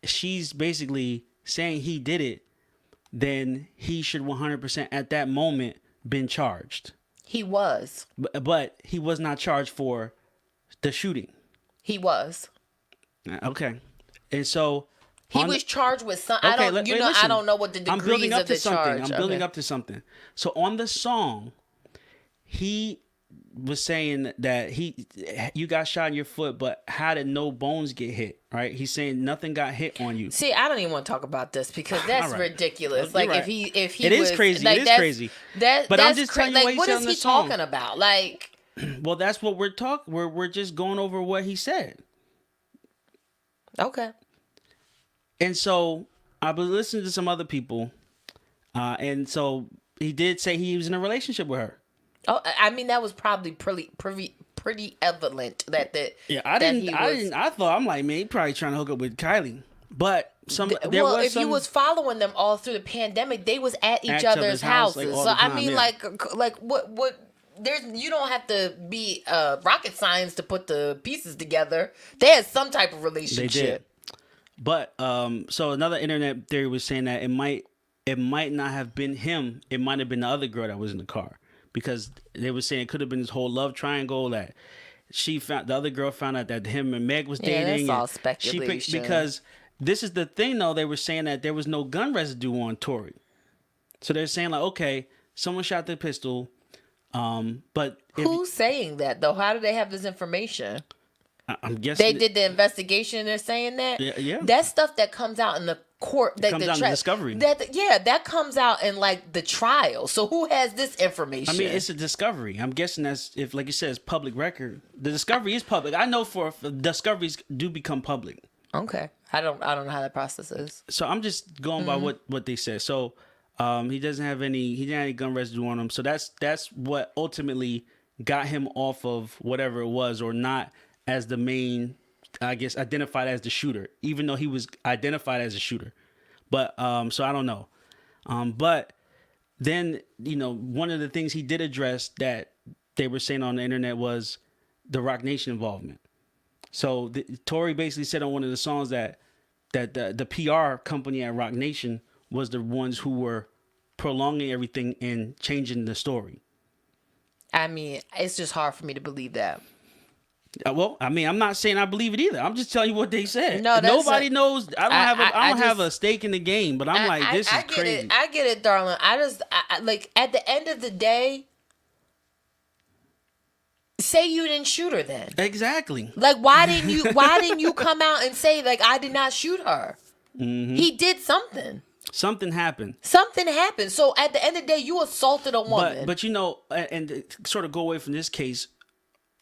Speaker 3: She's basically saying he did it, then he should 100% at that moment been charged.
Speaker 2: He was.
Speaker 3: But he was not charged for the shooting.
Speaker 2: He was.
Speaker 3: Okay. And so
Speaker 2: he was charged with something. I don't know what the degrees of the charge.
Speaker 3: I'm building up to something. So on the song, he was saying that you got shot in your foot, but how did no bones get hit? Right? He's saying nothing got hit on you.
Speaker 2: See, I don't even want to talk about this because that's ridiculous. Like,
Speaker 3: right.
Speaker 2: if he
Speaker 3: it is crazy.
Speaker 2: Like,
Speaker 3: it is crazy.
Speaker 2: But
Speaker 3: I'm just telling you
Speaker 2: like, what is he talking about? Like,
Speaker 3: well, that's what we're talking. We're just going over what he said.
Speaker 2: Okay.
Speaker 3: And so I've been listening to some other people, and so he did say he was in a relationship with her.
Speaker 2: Oh, I mean, that was probably pretty evident that
Speaker 3: I thought, I'm like, man, he probably trying to hook up with Kylie. But if
Speaker 2: you was following them all through the pandemic, they was at each other's houses. So I mean, like you don't have to be rocket science to put the pieces together. They had some type of relationship.
Speaker 3: They did. But so another internet theory was saying that it might not have been him. It might have been the other girl that was in the car, because they were saying it could have been this whole love triangle that the other girl found out that him and Meg was dating.
Speaker 2: Yeah, that's all speculation.
Speaker 3: Because this is the thing though, they were saying that there was no gun residue on Tory. So they're saying like, okay, someone shot the pistol, but
Speaker 2: who's saying that though? How do they have this information?
Speaker 3: I'm guessing
Speaker 2: they did the investigation and they're saying that.
Speaker 3: Yeah.
Speaker 2: That's stuff that comes out in the court. That
Speaker 3: comes out in the discovery.
Speaker 2: That comes out in like the trial. So who has this information?
Speaker 3: I mean, it's a discovery. I'm guessing that's, if like you said, it's public record. The discovery is public. I know for discoveries do become public.
Speaker 2: Okay, I don't know how that process is.
Speaker 3: So I'm just going by what they said. So he didn't have any gun residue on him. So that's what ultimately got him off of whatever it was, or not as the main, I guess, identified as the shooter, even though he was identified as a shooter. But so I don't know. But then, one of the things he did address that they were saying on the internet was the Roc Nation involvement. So Tory basically said on one of the songs that the PR company at Roc Nation was the ones who were prolonging everything and changing the story.
Speaker 2: I mean, it's just hard for me to believe that.
Speaker 3: Well, I mean, I'm not saying I believe it either. I'm just telling you what they said.
Speaker 2: No,
Speaker 3: nobody knows. I don't have a stake in the game, but I'm like, this is crazy.
Speaker 2: I get it, darling. I like, at the end of the day, say you didn't shoot her then.
Speaker 3: Exactly.
Speaker 2: Like, why didn't you come out and say, like, I did not shoot her? Mm-hmm. He did something.
Speaker 3: Something happened.
Speaker 2: Something happened. So at the end of the day, you assaulted a woman.
Speaker 3: But and to sort of go away from this case,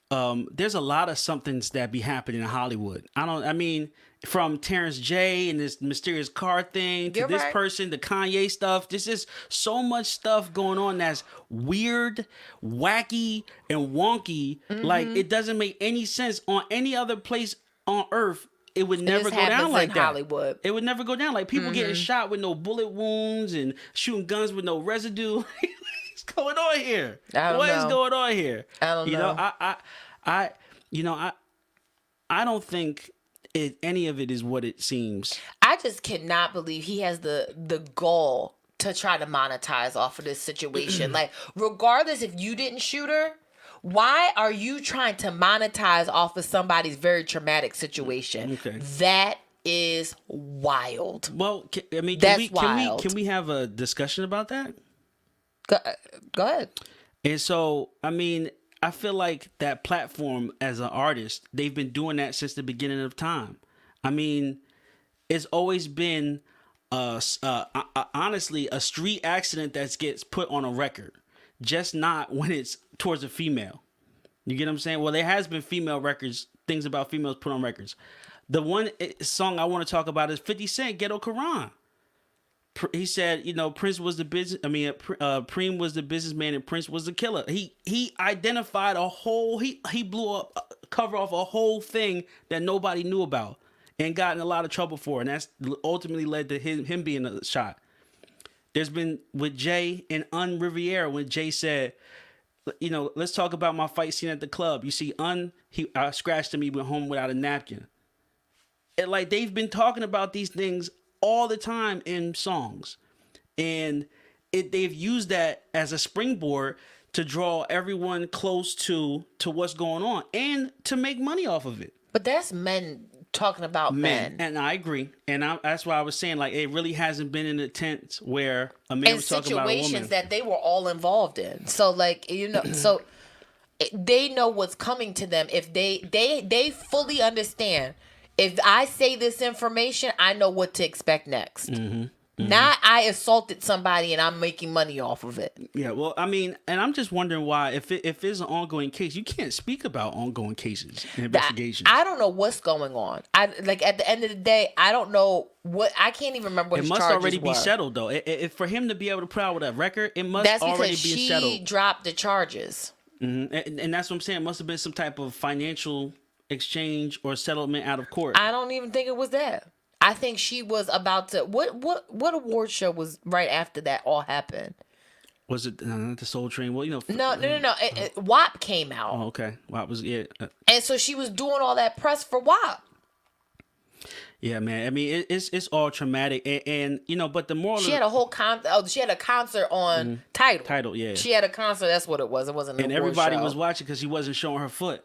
Speaker 3: there's a lot of somethings that be happening in Hollywood. I mean, from Terrence J and this mysterious car thing to this person, the Kanye stuff. There's just so much stuff going on that's weird, wacky, and wonky. Mm-hmm. Like, it doesn't make any sense on any other place on earth. It would never go down like that.
Speaker 2: Hollywood.
Speaker 3: It would never go down. Like, people getting shot with no bullet wounds and shooting guns with no residue. What's going on here? What is going on here?
Speaker 2: I don't know.
Speaker 3: I don't think any of it is what it seems.
Speaker 2: I just cannot believe he has the gall to try to monetize off of this situation. Like, regardless if you didn't shoot her, why are you trying to monetize off of somebody's very traumatic situation? Okay. That is wild.
Speaker 3: Well,
Speaker 2: wild.
Speaker 3: Can we have a discussion about that?
Speaker 2: Go ahead.
Speaker 3: And so, I mean, I feel like that platform as an artist, they've been doing that since the beginning of time. I mean, it's always been, honestly, a street accident that gets put on a record. Just not when it's towards a female. You get what I'm saying? Well, there has been female records, things about females put on records. The one song I want to talk about is 50 Cent, Ghetto Quran. He said, Prince was the business. I mean, Preem was the businessman and Prince was the killer. He identified a whole. He blew up, cover off a whole thing that nobody knew about and got in a lot of trouble for, and that's ultimately led to him being shot. There's been with Jay and Riviera when Jay said, let's talk about my fight scene at the club. You see, I scratched him. He went home without a napkin. And like, they've been talking about these things all the time in songs, and they've used that as a springboard to draw everyone close to what's going on and to make money off of it.
Speaker 2: But that's men talking about men.
Speaker 3: And I agree, and that's why I was saying, like, it really hasn't been in a tent where a man was talking about a woman.
Speaker 2: Situations that they were all involved in. So, like, so they know what's coming to them. If they fully understand, if I say this information, I know what to expect next. Mm-hmm. Mm-hmm. Not I assaulted somebody and I'm making money off of it.
Speaker 3: Yeah, well, I mean, and I'm just wondering why, if it's an ongoing case, you can't speak about ongoing cases and investigations.
Speaker 2: I don't know what's going on. At the end of the day, I don't know what. I can't even remember what his charges were. It must already
Speaker 3: be settled, though. If for him to be able to put out with a record, it must already be settled.
Speaker 2: That's because she dropped the charges.
Speaker 3: Mm-hmm. And that's what I'm saying. It must have been some type of financial exchange or settlement out of court.
Speaker 2: I don't even think it was that. I think she was about to. What award show was right after that all happened?
Speaker 3: Was it not the Soul Train? Well,
Speaker 2: No. WAP came out.
Speaker 3: Oh, okay. WAP was
Speaker 2: and so she was doing all that press for WAP.
Speaker 3: Yeah, man. I mean, it's all traumatic, and but the moral.
Speaker 2: She had a whole she had a concert on Tidal.
Speaker 3: Tidal, yeah.
Speaker 2: She had a concert. That's what it was. It wasn't.
Speaker 3: And everybody was watching because she wasn't showing her foot.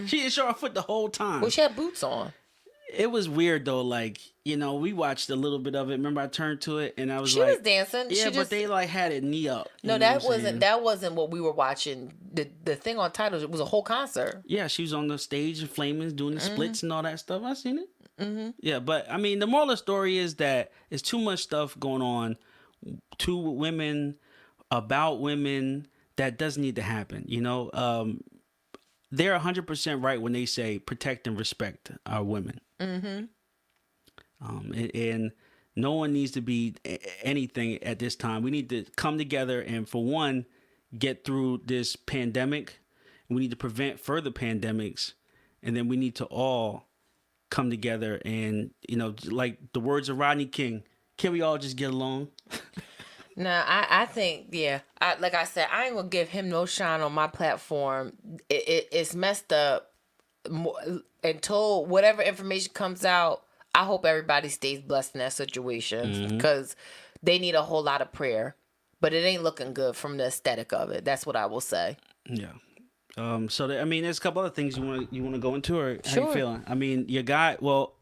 Speaker 3: She didn't show her foot the whole time.
Speaker 2: Well, she had boots on.
Speaker 3: It was weird though. Like we watched a little bit of it. Remember, I turned to it and I was
Speaker 2: she was dancing.
Speaker 3: Yeah, but they like had it knee up.
Speaker 2: No, that wasn't what we were watching. The thing on Tidal, it was a whole concert.
Speaker 3: Yeah, she was on the stage and flaming, doing the splits and all that stuff. I seen it. Yeah, but I mean, the moral of the story is that it's too much stuff going on to women, about women, that doesn't need to happen. They're 100% right when they say protect and respect our women. And no one needs to be anything at this time. We need to come together and, for one, get through this pandemic. We need to prevent further pandemics, and then we need to all come together and, like the words of Rodney King, can we all just get along?
Speaker 2: No, I think, yeah. Like I said, I ain't gonna give him no shine on my platform. It's messed up. Until whatever information comes out, I hope everybody stays blessed in that situation because they need a whole lot of prayer. But it ain't looking good from the aesthetic of it. That's what I will say.
Speaker 3: Yeah. There's a couple other things you want to go into, or
Speaker 2: sure.
Speaker 3: How you feeling? I mean, your guy. Well,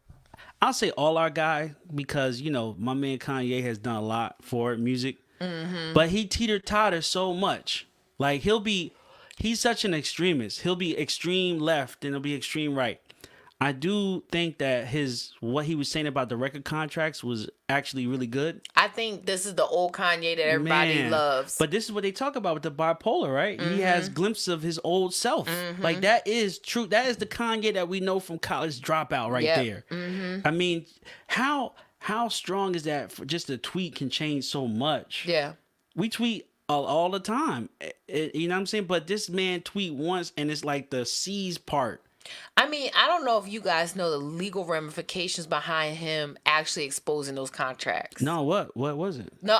Speaker 3: I'll say all our guy because my man Kanye has done a lot for music, but he teeter-totter so much. Like he's such an extremist. He'll be extreme left and he'll be extreme right. I do think that what he was saying about the record contracts was actually really good.
Speaker 2: I think this is the old Kanye that everybody loves.
Speaker 3: But this is what they talk about with the bipolar, right? He has glimpses of his old self. Like, that is true. That is the Kanye that we know from College Dropout there. I mean, how strong is that? For just a tweet can change so much.
Speaker 2: Yeah.
Speaker 3: We tweet all the time. You know what I'm saying? But this man tweet once and it's like the C's part.
Speaker 2: I mean, I don't know if you guys know the legal ramifications behind him actually exposing those contracts.
Speaker 3: No, what was it?
Speaker 2: No,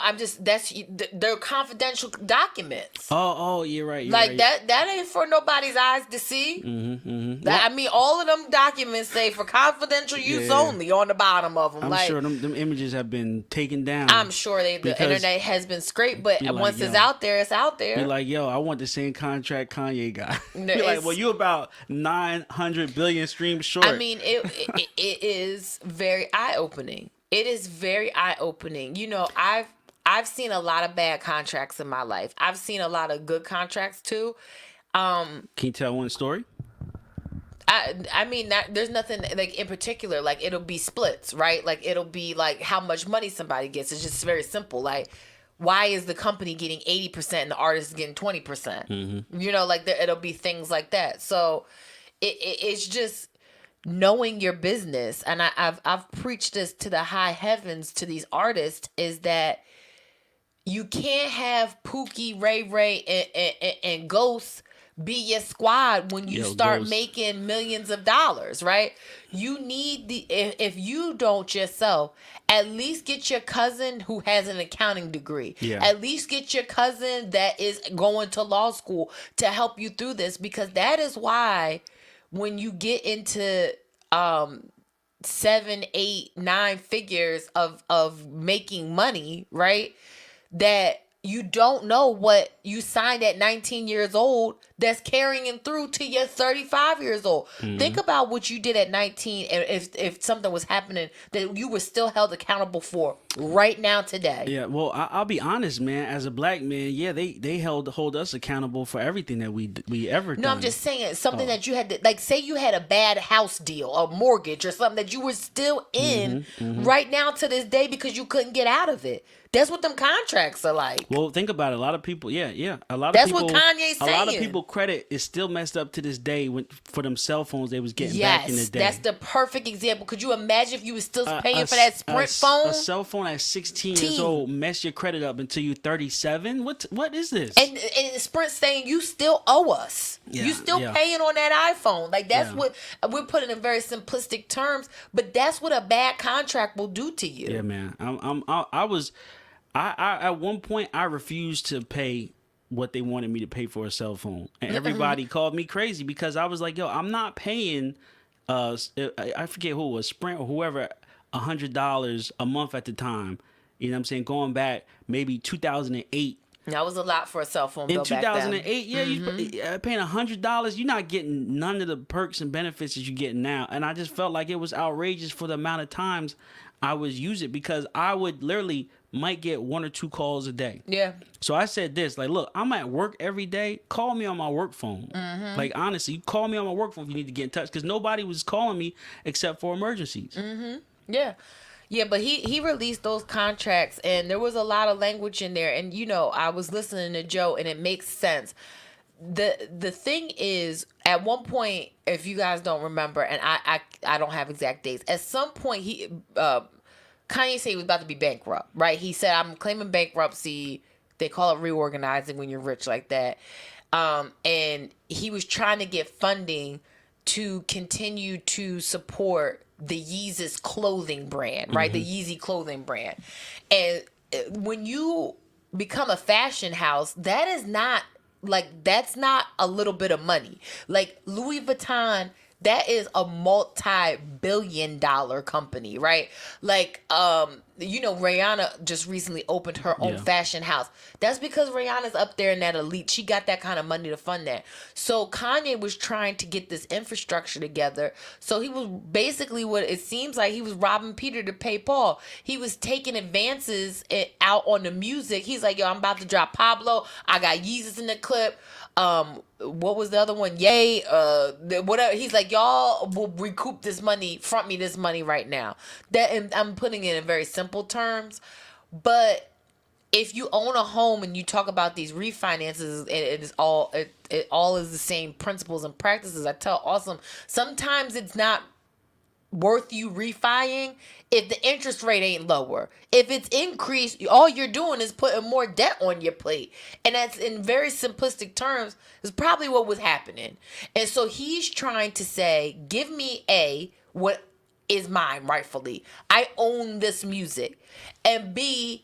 Speaker 2: they're confidential documents.
Speaker 3: Oh, you're right.
Speaker 2: That ain't for nobody's eyes to see. I mean, all of them documents say for confidential use only on the bottom of them.
Speaker 3: I'm sure them images have been taken down.
Speaker 2: I'm sure the internet has been scraped, but once it's out there, it's out there.
Speaker 3: You're like, I want the same contract Kanye got. You're like, well, you about 900 billion streams short.
Speaker 2: I mean, it is very eye-opening. It is very eye-opening. I've seen a lot of bad contracts in my life. I've seen a lot of good contracts too.
Speaker 3: Can you tell one story?
Speaker 2: I mean, there's nothing like in particular. Like, it'll be splits, right? Like, it'll be like how much money somebody gets. It's just very simple. Like, why is the company getting 80% and the artist is getting 20%? It'll be things like that. So it's just knowing your business. And I've preached this to the high heavens to these artists, is that you can't have Pookie, Ray, and Ghost be your squad when you start making millions of dollars, right? You need if you don't yourself, at least get your cousin who has an accounting degree. Yeah. At least get your cousin that is going to law school to help you through this, because that is why when you get into 7, 8, 9 figures of making money, right? That you don't know what you signed at 19 years old that's carrying through to your 35 years old. Think about what you did at 19, and if something was happening that you were still held accountable for right now today.
Speaker 3: Yeah, well, I'll be honest, man. As a black man, they hold us accountable for everything that we ever done.
Speaker 2: No, I'm just saying something that you had to, like, say you had a bad house deal, a mortgage or something that you were still in right now to this day because you couldn't get out of it. That's what them contracts are like.
Speaker 3: Well, think about it. A lot of people,
Speaker 2: That's what Kanye's saying.
Speaker 3: A lot of people credit is still messed up to this day for them cell phones they was getting back in the day.
Speaker 2: That's the perfect example. Could you imagine if you was still paying for that Sprint phone?
Speaker 3: A cell phone at 16 years old mess your credit up until you 37? What is this?
Speaker 2: And Sprint saying you still owe us. Yeah, you still paying on that iPhone. Like, that's what we're putting in very simplistic terms, but that's what a bad contract will do to you.
Speaker 3: Yeah, man. I at one point I refused to pay what they wanted me to pay for a cell phone, and everybody called me crazy because I was like, yo, I'm not paying I forget who it was, Sprint or whoever, $100 a month at the time. You know what I'm saying? Going back maybe 2008.
Speaker 2: That was a lot for a cell phone bill
Speaker 3: in 2008,
Speaker 2: back then.
Speaker 3: you're paying $100. You're not getting none of the perks and benefits that you're getting now. And I just felt like it was outrageous for the amount of times I would use it, because I would literally might get 1 or 2 calls a day.
Speaker 2: Yeah.
Speaker 3: So I said this, like, look, I'm at work every day. Call me on my work phone. Like, honestly, you call me on my work phone if you need to get in touch, because nobody was calling me except for emergencies.
Speaker 2: Yeah. Yeah, but he released those contracts, and there was a lot of language in there. And, you know, I was listening to Joe, and it makes sense. The thing is, at one point, if you guys don't remember, and I don't have exact dates, at some point Kanye said he was about to be bankrupt, right? He said, I'm claiming bankruptcy. They call it reorganizing when you're rich like that. And he was trying to get funding to continue to support the Yeezus clothing brand, right? The Yeezy clothing brand. And when you become a fashion house, that's not a little bit of money. Like Louis Vuitton, that is a multi-billion-dollar company, right? Like, you know, Rihanna just recently opened her own fashion house. That's because Rihanna's up there in that elite. She got that kind of money to fund that. So Kanye was trying to get this infrastructure together. So he was basically, what it seems like, he was robbing Peter to pay Paul. He was taking advances out on the music. He's like, yo, I'm about to drop Pablo. I got Yeezus in the clip. What was the other one? Yay, whatever. He's like, y'all will recoup this money, front me this money right now. That, and I'm putting it in very simple terms, but if you own a home and you talk about these refinances, it all is the same principles and practices. I tell Awesome, sometimes it's not worth you refining if the interest rate ain't lower. If it's increased, all you're doing is putting more debt on your plate. And that's, in very simplistic terms, is probably what was happening. And so he's trying to say, give me what is mine rightfully. I own this music. And B,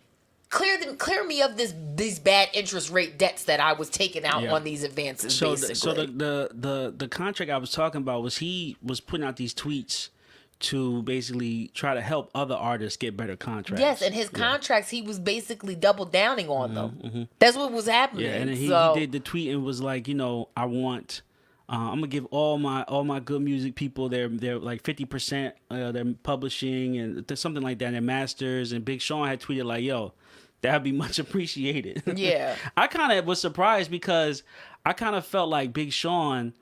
Speaker 2: clear me of these bad interest rate debts that I was taking out on these advances.
Speaker 3: So
Speaker 2: basically.
Speaker 3: the contract I was talking about was, he was putting out these tweets to basically try to help other artists get better contracts.
Speaker 2: Yes, and his contracts, he was basically double downing on them. That's what was happening.
Speaker 3: Yeah, and he did the tweet and was like, you know, I want, I'm gonna give all my good music people they're like 50% their publishing and something like that, their masters. And Big Sean had tweeted like, yo, that'd be much appreciated.
Speaker 2: Yeah.
Speaker 3: I kind of was surprised because I kind of felt like Big Sean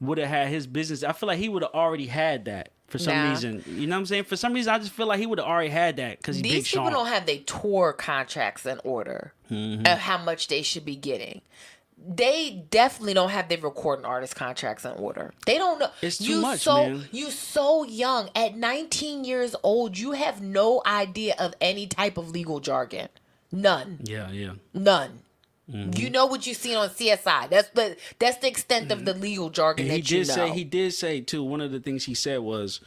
Speaker 3: would have had his business. I feel like he would have already had that. For some reason, you know what I'm saying? For some reason, I just feel like he would have already had that because he's Big Sean.
Speaker 2: These people don't have their tour contracts in order of how much they should be getting. They definitely don't have their recording artist contracts in order. They don't know.
Speaker 3: It's too much, man.
Speaker 2: You so young. At 19 years old, you have no idea of any type of legal jargon. None.
Speaker 3: Yeah.
Speaker 2: None. You know what you've seen on CSI. That's the extent of the legal jargon that you know.
Speaker 3: He did say too. One of the things he said was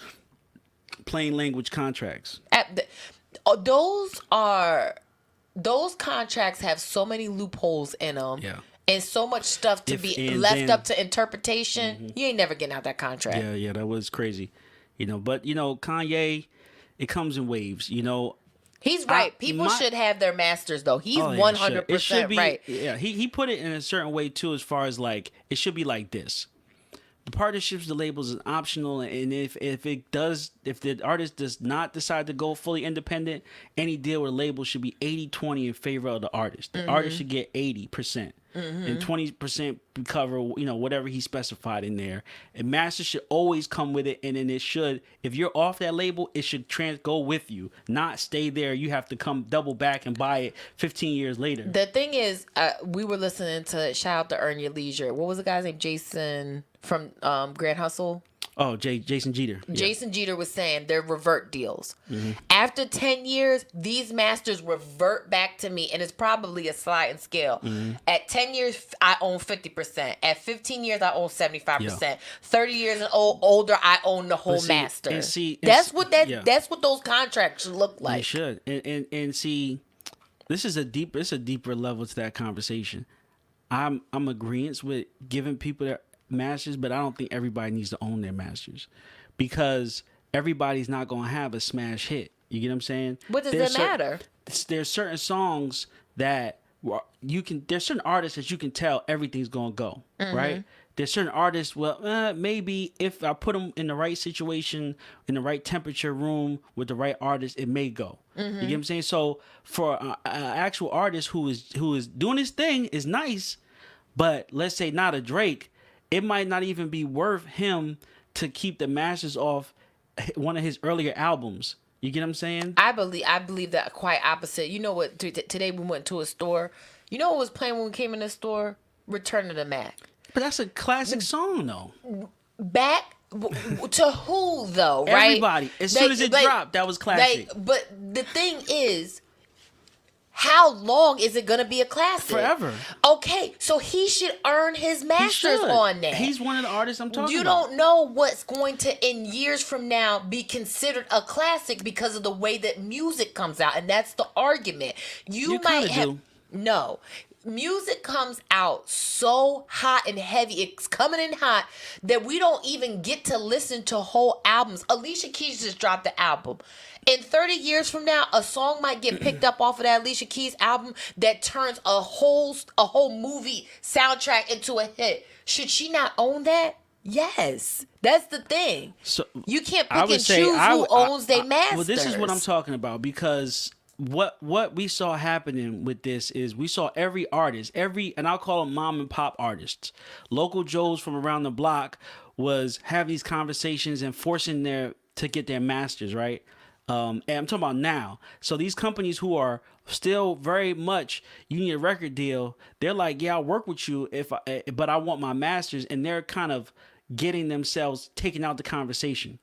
Speaker 3: plain language contracts.
Speaker 2: Those contracts have so many loopholes in them.
Speaker 3: Yeah.
Speaker 2: And so much stuff to be left up to interpretation. You ain't never getting out that contract.
Speaker 3: Yeah, that was crazy. You know, but you know, Kanye, it comes in waves. You know.
Speaker 2: He's right. People should have their masters, though. He's 100% right.
Speaker 3: Yeah, he put it in a certain way, too, as far as, like, it should be like this. The partnerships, the labels is optional, and if the artist does not decide to go fully independent, any deal with a label should be 80-20 in favor of the artist. The artist should get 80%. And 20% cover, you know, whatever he specified in there. And master should always come with it, and then it should, if you're off that label, it should go with you, not stay there. You have to come double back and buy it 15 years later.
Speaker 2: The thing is, we were listening to, shout out to Earn Your Leisure. What was the guy's name? Jason from Grand Hustle.
Speaker 3: Oh, Jason Jeter.
Speaker 2: Yeah. Jason Jeter was saying they're revert deals. After 10 years, these masters revert back to me, and it's probably a sliding scale. At 10 years, I own 50%. At 15 years, I own 75%. 30 years and older, I own the whole master. That's what those contracts should look like.
Speaker 3: They should. And see, It's a deeper level to that conversation. I'm agreeant with giving people their masters, but I don't think everybody needs to own their masters, because everybody's not gonna have a smash hit. You get what I'm saying?
Speaker 2: What does it matter?
Speaker 3: There's certain songs that there's certain artists that you can tell everything's gonna go, right? There's certain artists, maybe if I put them in the right situation, in the right temperature room with the right artist, it may go. You get what I'm saying? So for an actual artist who is doing his thing is nice, but let's say not a Drake, it might not even be worth him to keep the masters off one of his earlier albums. You get what I'm saying?
Speaker 2: I believe that quite opposite. You know what? Today we went to a store. You know what was playing when we came in the store? Return of the Mac.
Speaker 3: But that's a classic song, though.
Speaker 2: Back to who, though, right?
Speaker 3: Everybody. As soon as it dropped, that was classic.
Speaker 2: But the thing is, how long is it going to be a classic?
Speaker 3: Forever.
Speaker 2: Okay, so he should earn his masters on that.
Speaker 3: He's one of the artists I'm talking about.
Speaker 2: You don't know what's going to, in years from now, be considered a classic because of the way that music comes out. And that's the argument. You might have...
Speaker 3: do.
Speaker 2: No. Music comes out so hot and heavy. It's coming in hot that we don't even get to listen to whole albums. Alicia Keys just dropped the album. In 30 years from now, a song might get picked up off of that Alicia Keys album that turns a whole movie soundtrack into a hit. Should she not own that? Yes. That's the thing. So you can't pick and choose who owns their masters.
Speaker 3: Well, this is what I'm talking about, because what we saw happening with this is we saw every artist, and I'll call them mom and pop artists, local Joes from around the block, was having these conversations and forcing to get their masters, right? And I'm talking about now. So these companies who are still very much, you need a record deal, they're like, yeah, I'll work with you but I want my masters, and they're kind of getting themselves taken out the conversation.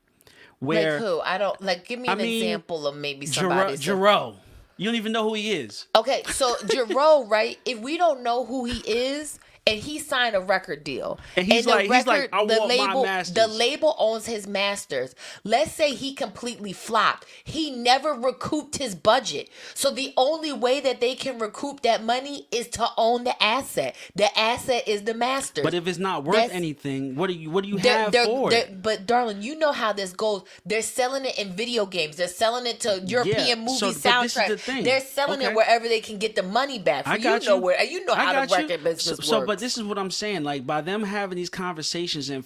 Speaker 3: Where,
Speaker 2: like who? I don't like. Give me an example of maybe somebody.
Speaker 3: Jarreau. You don't even know who he is.
Speaker 2: Okay, so Jarreau, right? If we don't know who he is, and he signed a record deal,
Speaker 3: and he's like, I want my masters.
Speaker 2: The label owns his masters. Let's say he completely flopped. He never recouped his budget. So the only way that they can recoup that money is to own the asset. The asset is the masters.
Speaker 3: But if it's not worth anything, what do you have for it?
Speaker 2: But darling, you know how this goes. They're selling it in video games. They're selling it to European movie soundtracks. They're selling it wherever they can get the money back. You know how the record business works.
Speaker 3: But this is what I'm saying. Like, by them having these conversations and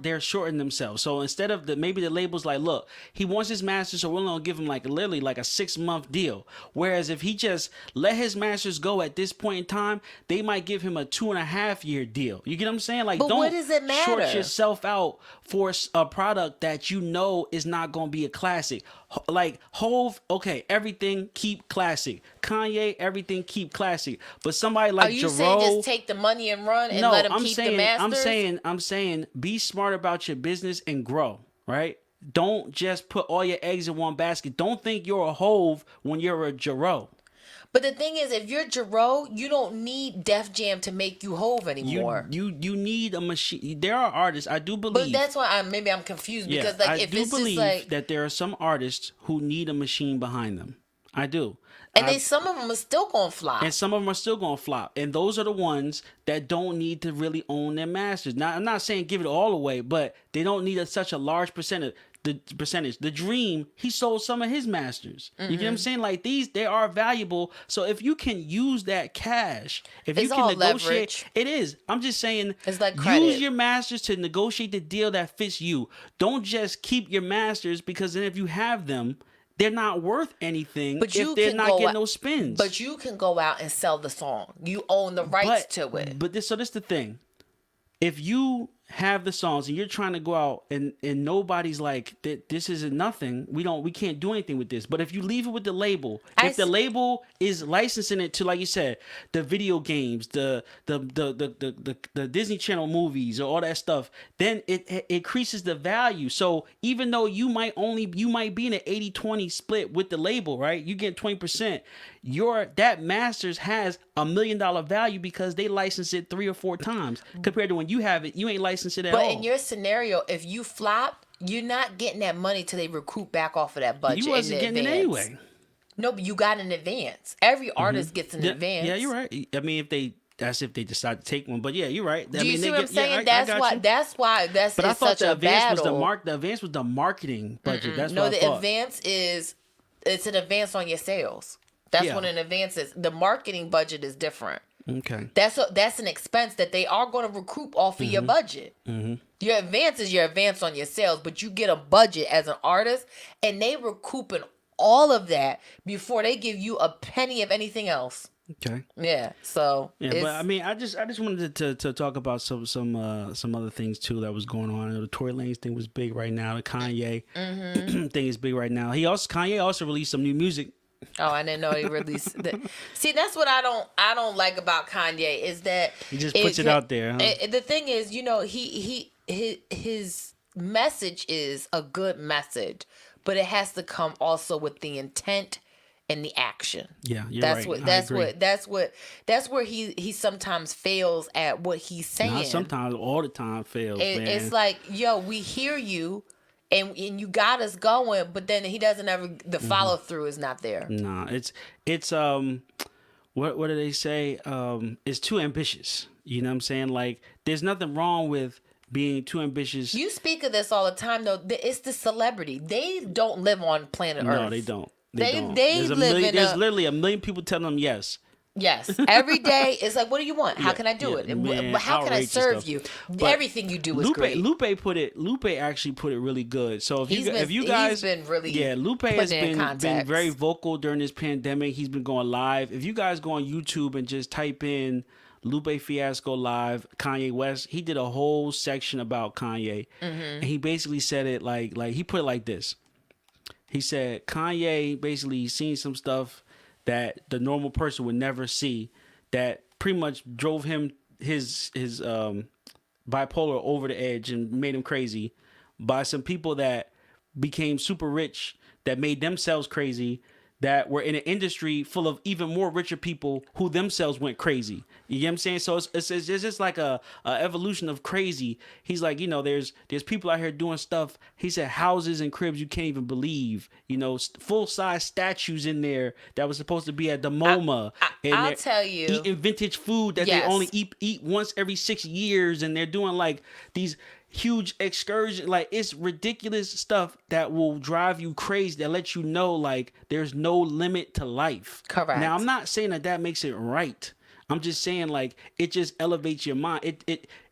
Speaker 3: they're shorting themselves. So instead of maybe the label's like, look, he wants his masters, so we're gonna give him literally a 6-month deal. Whereas if he just let his masters go at this point in time, they might give him a 2.5-year deal. You get what I'm saying? Like,
Speaker 2: but
Speaker 3: don't
Speaker 2: what does it matter?
Speaker 3: Short yourself out for a product that you know is not gonna be a classic. Like Hove, okay, everything keep classic. Kanye, everything keep classic. But somebody like Jarreau,
Speaker 2: saying just take the money and run and let him keep the masters?
Speaker 3: I'm saying be smart about your business and grow, right? Don't just put all your eggs in one basket. Don't think you're a Hove when you're a Jarreau.
Speaker 2: But the thing is, if you're Jarreau, you don't need Def Jam to make you Hove anymore.
Speaker 3: You need a machine. There are artists, I do believe.
Speaker 2: But that's why I'm confused, because
Speaker 3: I do believe that there are some artists who need a machine behind them. I do.
Speaker 2: And some of them are still going to flop.
Speaker 3: And some of them are still going to flop. And those are the ones that don't need to really own their masters. Now, I'm not saying give it all away, but they don't need such a large percentage. The Dream, he sold some of his masters. You get what I'm saying? Like, they are valuable. So if you can use that cash, if you can negotiate, leverage. It is. I'm just saying,
Speaker 2: it's like credit.
Speaker 3: Use your masters to negotiate the deal that fits you. Don't just keep your masters, because then if you have them, they're not worth anything if they're not getting those spins.
Speaker 2: But you can go out and sell the song. You own the rights to it.
Speaker 3: But this is the thing. If you have the songs and you're trying to go out and nobody's like, this isn't nothing, we can't do anything with this. But if you leave it with the label, if the label is licensing it to, like you said, the video games, the Disney Channel movies or all that stuff, then it increases the value. So even though you might be in an 80-20 split with the label, right? You get 20%. That masters has $1 million value because they license it 3 or 4 times compared to when you have it, you ain't licensed it at all.
Speaker 2: But in your scenario, if you flop, you're not getting that money till they recoup back off of that budget.
Speaker 3: You wasn't getting it anyway.
Speaker 2: No, but you got an advance. Every artist gets an advance.
Speaker 3: Yeah, you're right. I mean, that's if they decide to take one. But yeah, you're right.
Speaker 2: Do you see what I'm saying? That's why. But
Speaker 3: I thought the advance
Speaker 2: battle.
Speaker 3: the advance was the marketing budget. That's
Speaker 2: no.
Speaker 3: What I thought.
Speaker 2: Advance it's an advance on your sales. That's what an advance is. The marketing budget is different.
Speaker 3: Okay.
Speaker 2: That's an expense that they are going to recoup off of your budget. Your advance is your advance on your sales, but you get a budget as an artist, and they recouping all of that before they give you a penny of anything else.
Speaker 3: Okay.
Speaker 2: Yeah. So.
Speaker 3: Yeah, but I mean, I just wanted to talk about some other things too that was going on. The Tory Lanez thing was big right now. The Kanye thing is big right now. Kanye also released some new music.
Speaker 2: Oh, I didn't know he released that. See, that's what I don't like about Kanye is that
Speaker 3: he just puts it out there. Huh?
Speaker 2: The thing is, his message is a good message, but it has to come also with the intent and the action.
Speaker 3: Yeah,
Speaker 2: that's right. That's where he sometimes fails at what he's saying.
Speaker 3: Not sometimes, all the time fails. Man.
Speaker 2: It's like, yo, we hear you. And you got us going, but then he doesn't ever. The follow through is not there.
Speaker 3: Nah, it's what do they say? It's too ambitious. You know what I'm saying? Like, there's nothing wrong with being too ambitious.
Speaker 2: You speak of this all the time, though. It's the celebrity. They don't live on planet Earth.
Speaker 3: No, they don't.
Speaker 2: They
Speaker 3: don't.
Speaker 2: There's
Speaker 3: literally a million people telling them yes.
Speaker 2: Yes. Every day it's like, what do you want? How can I do it?
Speaker 3: Man,
Speaker 2: how can I serve you? Everything you do is great.
Speaker 3: Lupe actually put it really good. So if you guys
Speaker 2: he's been really
Speaker 3: Lupe has been very vocal during this pandemic. He's been going live. If you guys go on YouTube and just type in Lupe Fiasco live Kanye West, he did a whole section about Kanye, and he basically said it like he put it like this. He said Kanye basically seen some stuff that the normal person would never see, that pretty much drove him his bipolar over the edge and made him crazy, by some people that became super rich that made themselves crazy, that were in an industry full of even more richer people who themselves went crazy. You get what I'm saying? So it's just like a evolution of crazy. He's like, there's people out here doing stuff. He said houses and cribs you can't even believe. Full size statues in there that was supposed to be at the MoMA.
Speaker 2: I'll tell you,
Speaker 3: eating vintage food that they only eat once every 6 years, and they're doing like these huge excursion. Like, it's ridiculous stuff that will drive you crazy, that lets you know like there's no limit to life.
Speaker 2: Correct.
Speaker 3: Now, I'm not saying that makes it right. I'm just saying like it just elevates your mind.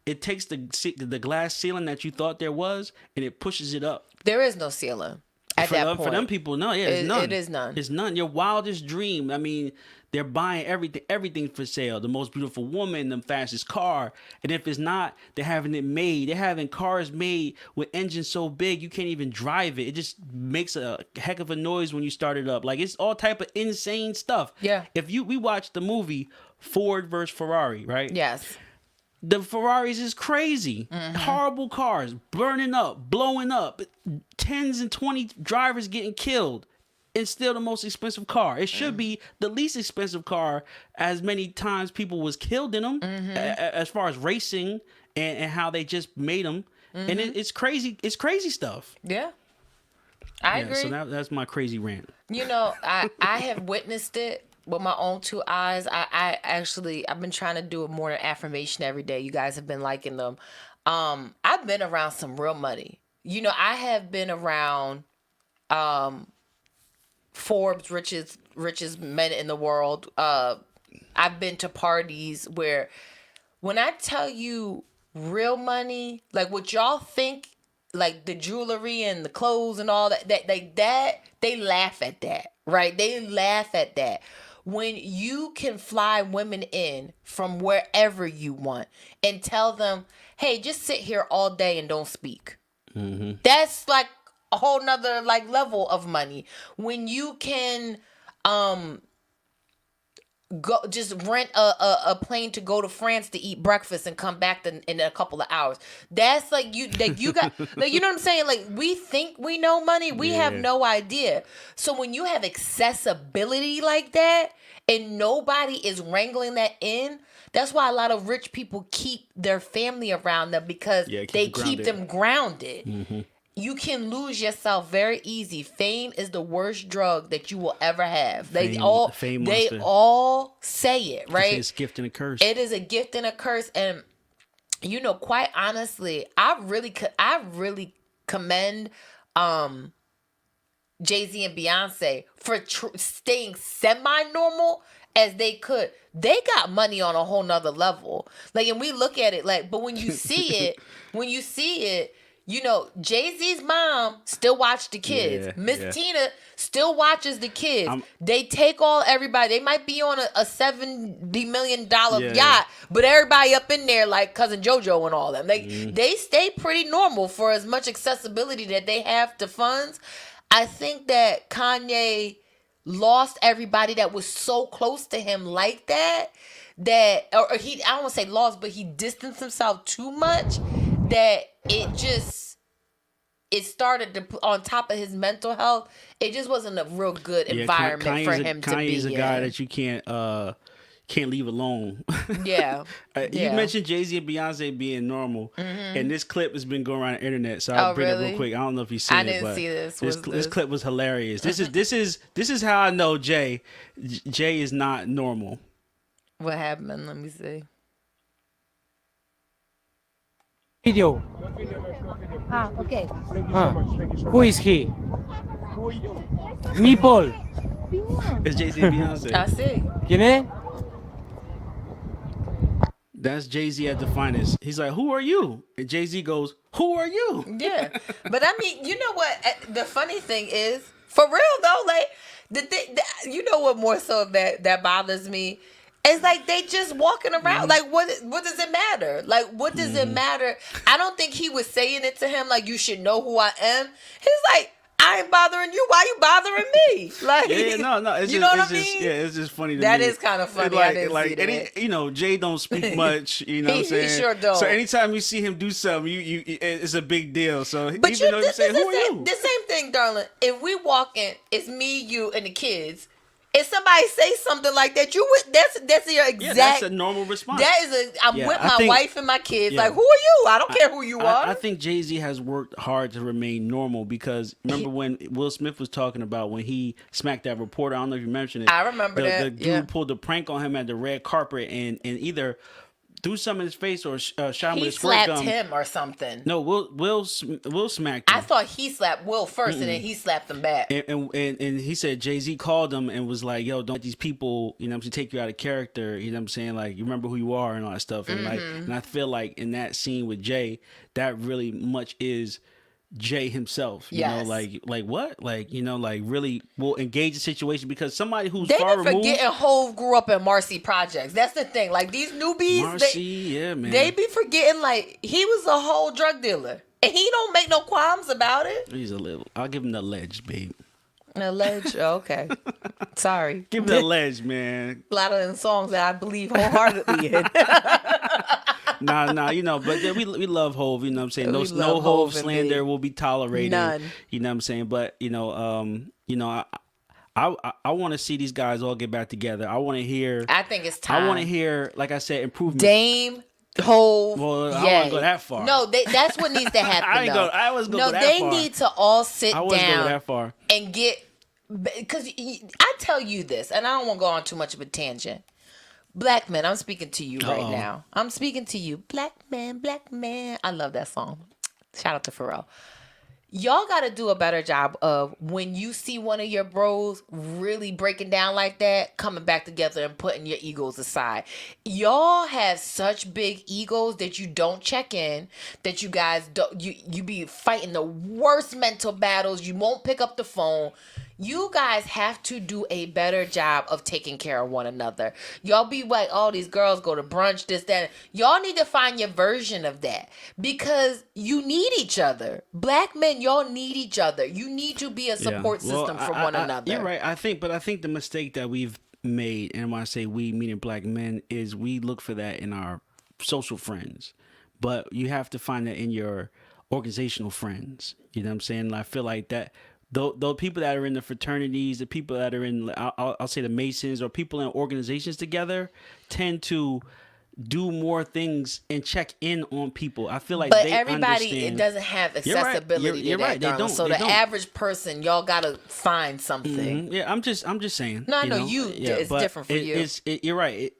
Speaker 3: It takes the glass ceiling that you thought there was, and it pushes it up.
Speaker 2: There is no ceiling at that point.
Speaker 3: For them people, no, it's none.
Speaker 2: It is none.
Speaker 3: It's none. Your wildest dream. I mean, they're buying everything for sale. The most beautiful woman, the fastest car. And if it's not, they're having it made. They're having cars made with engines so big you can't even drive it. It just makes a heck of a noise when you start it up. Like, it's all type of insane stuff.
Speaker 2: Yeah.
Speaker 3: We watched the movie Ford versus Ferrari, right?
Speaker 2: Yes.
Speaker 3: The Ferraris is crazy. Horrible cars, burning up, blowing up, 10s and 20 drivers getting killed. It's still the most expensive car. It should be the least expensive car, as many times people was killed in them, as far as racing and how they just made them. And it's crazy. It's crazy stuff.
Speaker 2: Yeah. I agree.
Speaker 3: So that's my crazy rant.
Speaker 2: I have witnessed it with my own two eyes. I've been trying to do a morning affirmation every day. You guys have been liking them. I've been around some real money. I have been around Forbes richest men in the world. I've been to parties where, when I tell you real money, like what y'all think, like the jewelry and the clothes and all that they laugh at that, right? They laugh at that. When you can fly women in from wherever you want and tell them, hey, just sit here all day and don't speak. That's like a whole nother like level of money. When you can go just rent a plane to go to France to eat breakfast and come back in a couple of hours. That's like you got like, you know what I'm saying? Like, we think we know money, we have no idea. So when you have accessibility like that and nobody is wrangling that in, that's why a lot of rich people keep their family around them, because they keep them grounded. you can lose yourself very easy. Fame is the worst drug that you will ever have. They all say it, right?
Speaker 3: It's a gift and a curse.
Speaker 2: It is a gift and a curse. And quite honestly, I really commend Jay-Z and Beyonce for staying semi-normal as they could. They got money on a whole nother level. Like, and we look at it like, but when you see it, Jay-Z's mom still watch the kids. Miss Tina still watches the kids. They take everybody. They might be on a $70 million yacht, but everybody up in there like Cousin JoJo and all them. They stay pretty normal for as much accessibility that they have to funds. I think that Kanye lost everybody that was so close to him like that or he, I don't want to say lost, but he distanced himself too much that it started to put on top of his mental health. It just wasn't a real good environment for him to be in.
Speaker 3: Kanye's a guy that you can't leave alone.
Speaker 2: Yeah.
Speaker 3: You mentioned Jay-Z and Beyonce being normal, and this clip has been going around the internet, so I'll bring it real quick. I don't know if you've seen it.
Speaker 2: I didn't see this.
Speaker 3: This clip was hilarious. This is how I know Jay is not normal.
Speaker 2: What happened? Let me see.
Speaker 10: Video.
Speaker 11: Okay.
Speaker 10: Who is he? Nipple.
Speaker 3: It's Jay-Z and Beyonce.
Speaker 2: I see.
Speaker 10: ¿Quién es?
Speaker 3: That's Jay-Z at the finest. He's like, "Who are you?" And Jay-Z goes, "Who are you?"
Speaker 2: Yeah, but I mean, you know what? The funny thing is, for real though, like you know what more so that bothers me. It's like they just walking around. Like, what does it matter? Like, what does it matter? I don't think he was saying it to him like, you should know who I am. He's like, I ain't bothering you. Why you bothering me? Like,
Speaker 3: no. It's
Speaker 2: you
Speaker 3: just,
Speaker 2: know what I mean?
Speaker 3: Yeah, it's just funny to me.
Speaker 2: That is kind of funny. I didn't see that.
Speaker 3: And Jay don't speak much. You know what I'm saying?
Speaker 2: He sure don't.
Speaker 3: So anytime you see him do something, it's a big deal. So
Speaker 2: but
Speaker 3: even though you say, "Who are you?"
Speaker 2: The same thing, darling. If we walk in, it's me, you, and the kids. If somebody say something like that, that's your exact.
Speaker 3: Yeah, that's a normal response.
Speaker 2: That is I'm with my wife and my kids.
Speaker 3: Yeah.
Speaker 2: Like, who are you? I don't care who you are.
Speaker 3: I think Jay-Z has worked hard to remain normal because remember when Will Smith was talking about when he smacked that reporter? I don't know if you mentioned it.
Speaker 2: I remember that.
Speaker 3: The dude pulled a prank on him at the red carpet and either threw something in his face or shot him with a squirt gun.
Speaker 2: He slapped him or something.
Speaker 3: No, Will smacked him.
Speaker 2: I thought he slapped Will first and then he slapped him back.
Speaker 3: And he said Jay-Z called him and was like, "Yo, don't let these people, take you out of character. You know what I'm saying? Like, you remember who you are and all that stuff." And and I feel like in that scene with Jay, that really much is Jay himself, you know, like what, like really will engage the situation because somebody who's far removed. They be
Speaker 2: forgetting Hove grew up in Marcy Projects. That's the thing. Like these newbies,
Speaker 3: man,
Speaker 2: they be forgetting like he was a whole drug dealer and he don't make no qualms about it.
Speaker 3: He's a little. I'll give him the ledge, babe.
Speaker 2: Alleged. Okay. Sorry.
Speaker 3: Give him the ledge, man.
Speaker 2: A lot of them songs that I believe wholeheartedly in.
Speaker 3: Nah, but we love Hove, you know what I'm saying? No Hove slander will be tolerated.
Speaker 2: None.
Speaker 3: You know what I'm saying? But, I want to see these guys all get back together. I want to hear.
Speaker 2: I think it's time.
Speaker 3: I want to hear, like I said, improvement.
Speaker 2: Dame, Hove.
Speaker 3: Well, I don't want to go that far.
Speaker 2: No, that's what needs to happen.
Speaker 3: I was going to go that far.
Speaker 2: No, they need to all sit down.
Speaker 3: I wasn't going that far.
Speaker 2: And get, because I tell you this, and I don't want to go on too much of a tangent. Black men, I'm speaking to you right now. I'm speaking to you. Black man. I love that song. Shout out to Pharrell. Y'all got to do a better job of when you see one of your bros really breaking down like that, coming back together and putting your egos aside. Y'all have such big egos that you don't check in, that you guys don't, you be fighting the worst mental battles. You won't pick up the phone. You guys have to do a better job of taking care of one another. Y'all be like, oh, these girls go to brunch, this, that. Y'all need to find your version of that because you need each other. Black men, y'all need each other. You need to be a support system for one another.
Speaker 3: You're right. I think the mistake that we've made, and when I say we, meaning black men, is we look for that in our social friends. But you have to find that in your organizational friends. You know what I'm saying? I feel like that. The people that are in the fraternities, the people that are in, I'll say the Masons, or people in organizations together tend to do more things and check in on people. I feel like
Speaker 2: but
Speaker 3: they
Speaker 2: everybody
Speaker 3: understand.
Speaker 2: Doesn't have accessibility
Speaker 3: You're
Speaker 2: to that,
Speaker 3: right. They don't.
Speaker 2: So
Speaker 3: they
Speaker 2: the
Speaker 3: don't.
Speaker 2: average person, y'all gotta find something.
Speaker 3: Mm-hmm. Yeah, I'm just saying.
Speaker 2: No, I know you. It's different for you.
Speaker 3: You're right.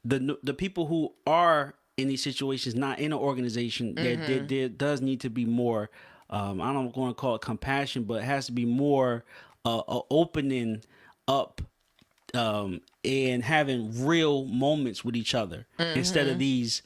Speaker 3: The people who are in these situations, not in an organization, there does need to be more. I don't want to call it compassion, but it has to be more opening up and having real moments with each other instead of these,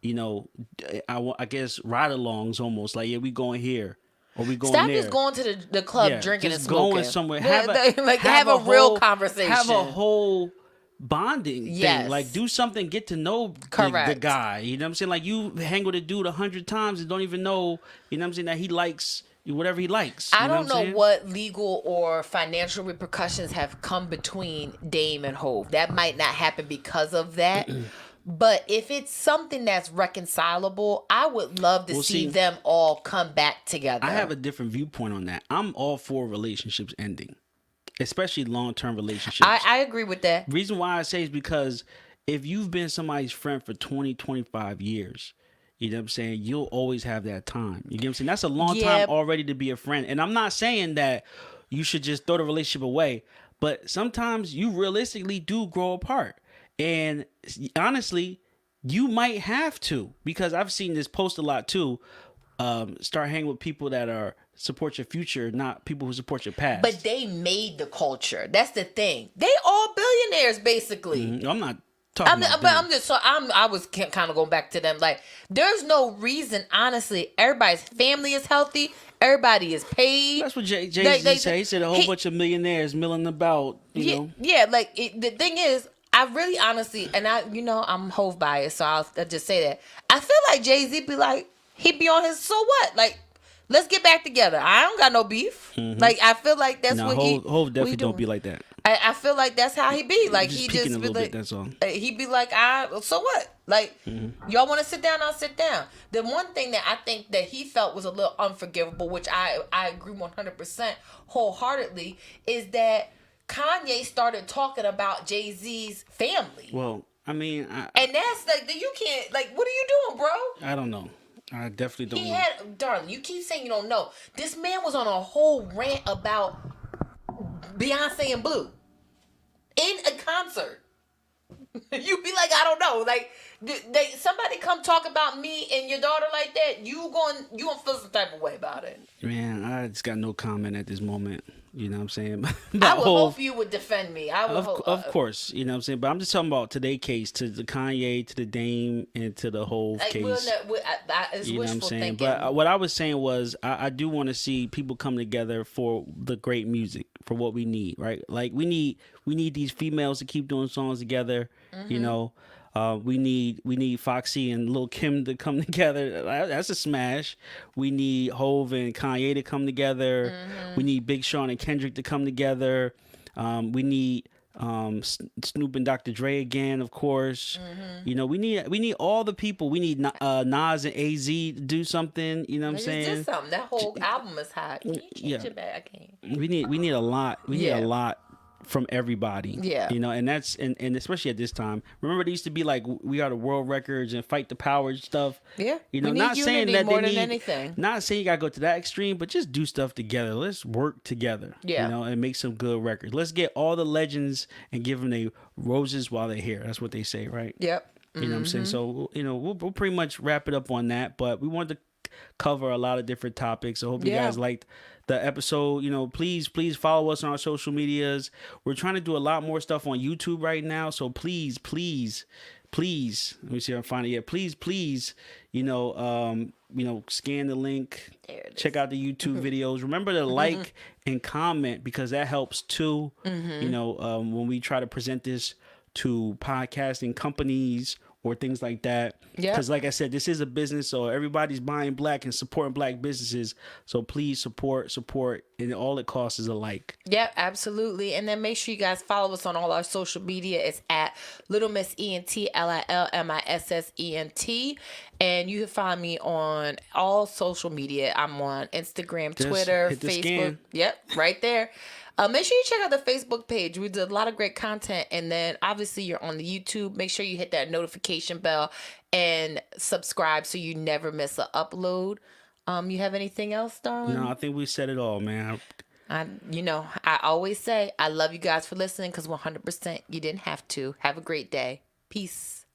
Speaker 3: I guess ride-alongs almost like, yeah, we going here. Or we going
Speaker 2: Stop
Speaker 3: there.
Speaker 2: just going to the club drinking and smoking.
Speaker 3: Going somewhere.
Speaker 2: Have a real conversation.
Speaker 3: Have a whole bonding
Speaker 2: yes.
Speaker 3: thing. Like, do something, get to know the guy. You know what I'm saying? Like, you hang with a dude 100 times and don't even know, you know what I'm saying, that he likes whatever he likes.
Speaker 2: I don't know what legal or financial repercussions have come between Dame and Hove. That might not happen because of that. But if it's something that's reconcilable, I would love to see them all come back together.
Speaker 3: I have a different viewpoint on that. I'm all for relationships ending, especially long-term relationships.
Speaker 2: I agree with that.
Speaker 3: Reason why I say is because if you've been somebody's friend for 20, 25 years, you know what I'm saying, you'll always have that time. You get what I'm saying? That's a long time already to be a friend. And I'm not saying that you should just throw the relationship away, but sometimes you realistically do grow apart. And honestly, you might have to, because I've seen this post a lot too. Start hanging with people that are support your future, not people who support your past.
Speaker 2: But they made the culture. That's the thing. They all billionaires, basically.
Speaker 3: Mm-hmm. I'm not talking about them.
Speaker 2: I was kind of going back to them. Like, there's no reason, honestly. Everybody's family is healthy. Everybody is paid.
Speaker 3: That's what Jay-Z said. He said a whole bunch of millionaires milling about, you know.
Speaker 2: Yeah, like, the thing is, I really honestly, and I'm Hove biased, so I'll just say that. I feel like Jay-Z be like, he be on his, so what? Like, let's get back together. I don't got no beef. Mm-hmm. Like, I feel like that's what
Speaker 3: Hove definitely don't be like that.
Speaker 2: I feel like that's how he be. Like, he just
Speaker 3: a
Speaker 2: be
Speaker 3: little
Speaker 2: like,
Speaker 3: bit, that's all.
Speaker 2: He be like, so what? Like, y'all want to sit down? I'll sit down. The one thing that I think that he felt was a little unforgivable, which I agree 100% wholeheartedly, is that Kanye started talking about Jay-Z's family.
Speaker 3: Well, I mean,
Speaker 2: and that's like, you can't, like, what are you doing, bro?
Speaker 3: I don't know. I definitely don't know.
Speaker 2: Darling, you keep saying you don't know. This man was on a whole rant about Beyonce and Blue in a concert. You be like, I don't know. Like, somebody come talk about me and your daughter like that, you gonna feel some type of way about it.
Speaker 3: Man, I just got no comment at this moment. You know what I'm saying?
Speaker 2: I would hope you would defend me.
Speaker 3: Of course, you know what I'm saying? But I'm just talking about today's case, to the Kanye, to the Dame, and to the Hove case.
Speaker 2: It's
Speaker 3: you know what I'm saying?
Speaker 2: Thinking.
Speaker 3: But what I was saying was, I do want to see people come together for the great music, for what we need, right? Like, we need these females to keep doing songs together, you know? We need Foxy and Lil' Kim to come together. That's a smash. We need Hove and Kanye to come together. We need Big Sean and Kendrick to come together. We need Snoop and Dr. Dre again, of course. You know, we need all the people. We need Nas and AZ to do something. You know what I'm saying?
Speaker 2: Just something. That whole album is hot. Can you change it back? I can't.
Speaker 3: We need a lot. We need a lot from everybody.
Speaker 2: Yeah.
Speaker 3: You know, and that's and especially at this time. Remember, they used to be like, we are the world records and fight the power stuff.
Speaker 2: Yeah.
Speaker 3: You know, not saying that they need anything. Not saying you gotta go to that extreme, but just do stuff together. Let's work together.
Speaker 2: Yeah.
Speaker 3: You know, and make some good records. Let's get all the legends and give them their roses while they're here. That's what they say, right?
Speaker 2: Yep.
Speaker 3: You know what I'm saying? So, you know, we'll pretty much wrap it up on that, but we wanted to cover a lot of different topics. I hope you guys liked the episode. You know, please follow us on our social medias. We're trying to do a lot more stuff on YouTube right now, so please, let me see if I find it. Yeah, please, you know, scan the link, check out the YouTube videos. Remember to like and comment, because that helps too. You know, when we try to present this to podcasting companies or things like that. Because like I said, this is a business, so everybody's buying black and supporting black businesses. So please support, and all it costs is a like.
Speaker 2: Yep, absolutely. And then make sure you guys follow us on all our social media. It's at Little Miss ENT, LILMISSENT. And you can find me on all social media. I'm on Instagram, Twitter, Facebook.
Speaker 3: Scan.
Speaker 2: Yep, right there. Make sure you check out the Facebook page. We did a lot of great content. And then obviously you're on the YouTube. Make sure you hit that notification bell and subscribe so you never miss an upload. You have anything else, darling?
Speaker 3: No, I think we said it all, man.
Speaker 2: I always say I love you guys for listening because 100% you didn't have to. Have a great day. Peace.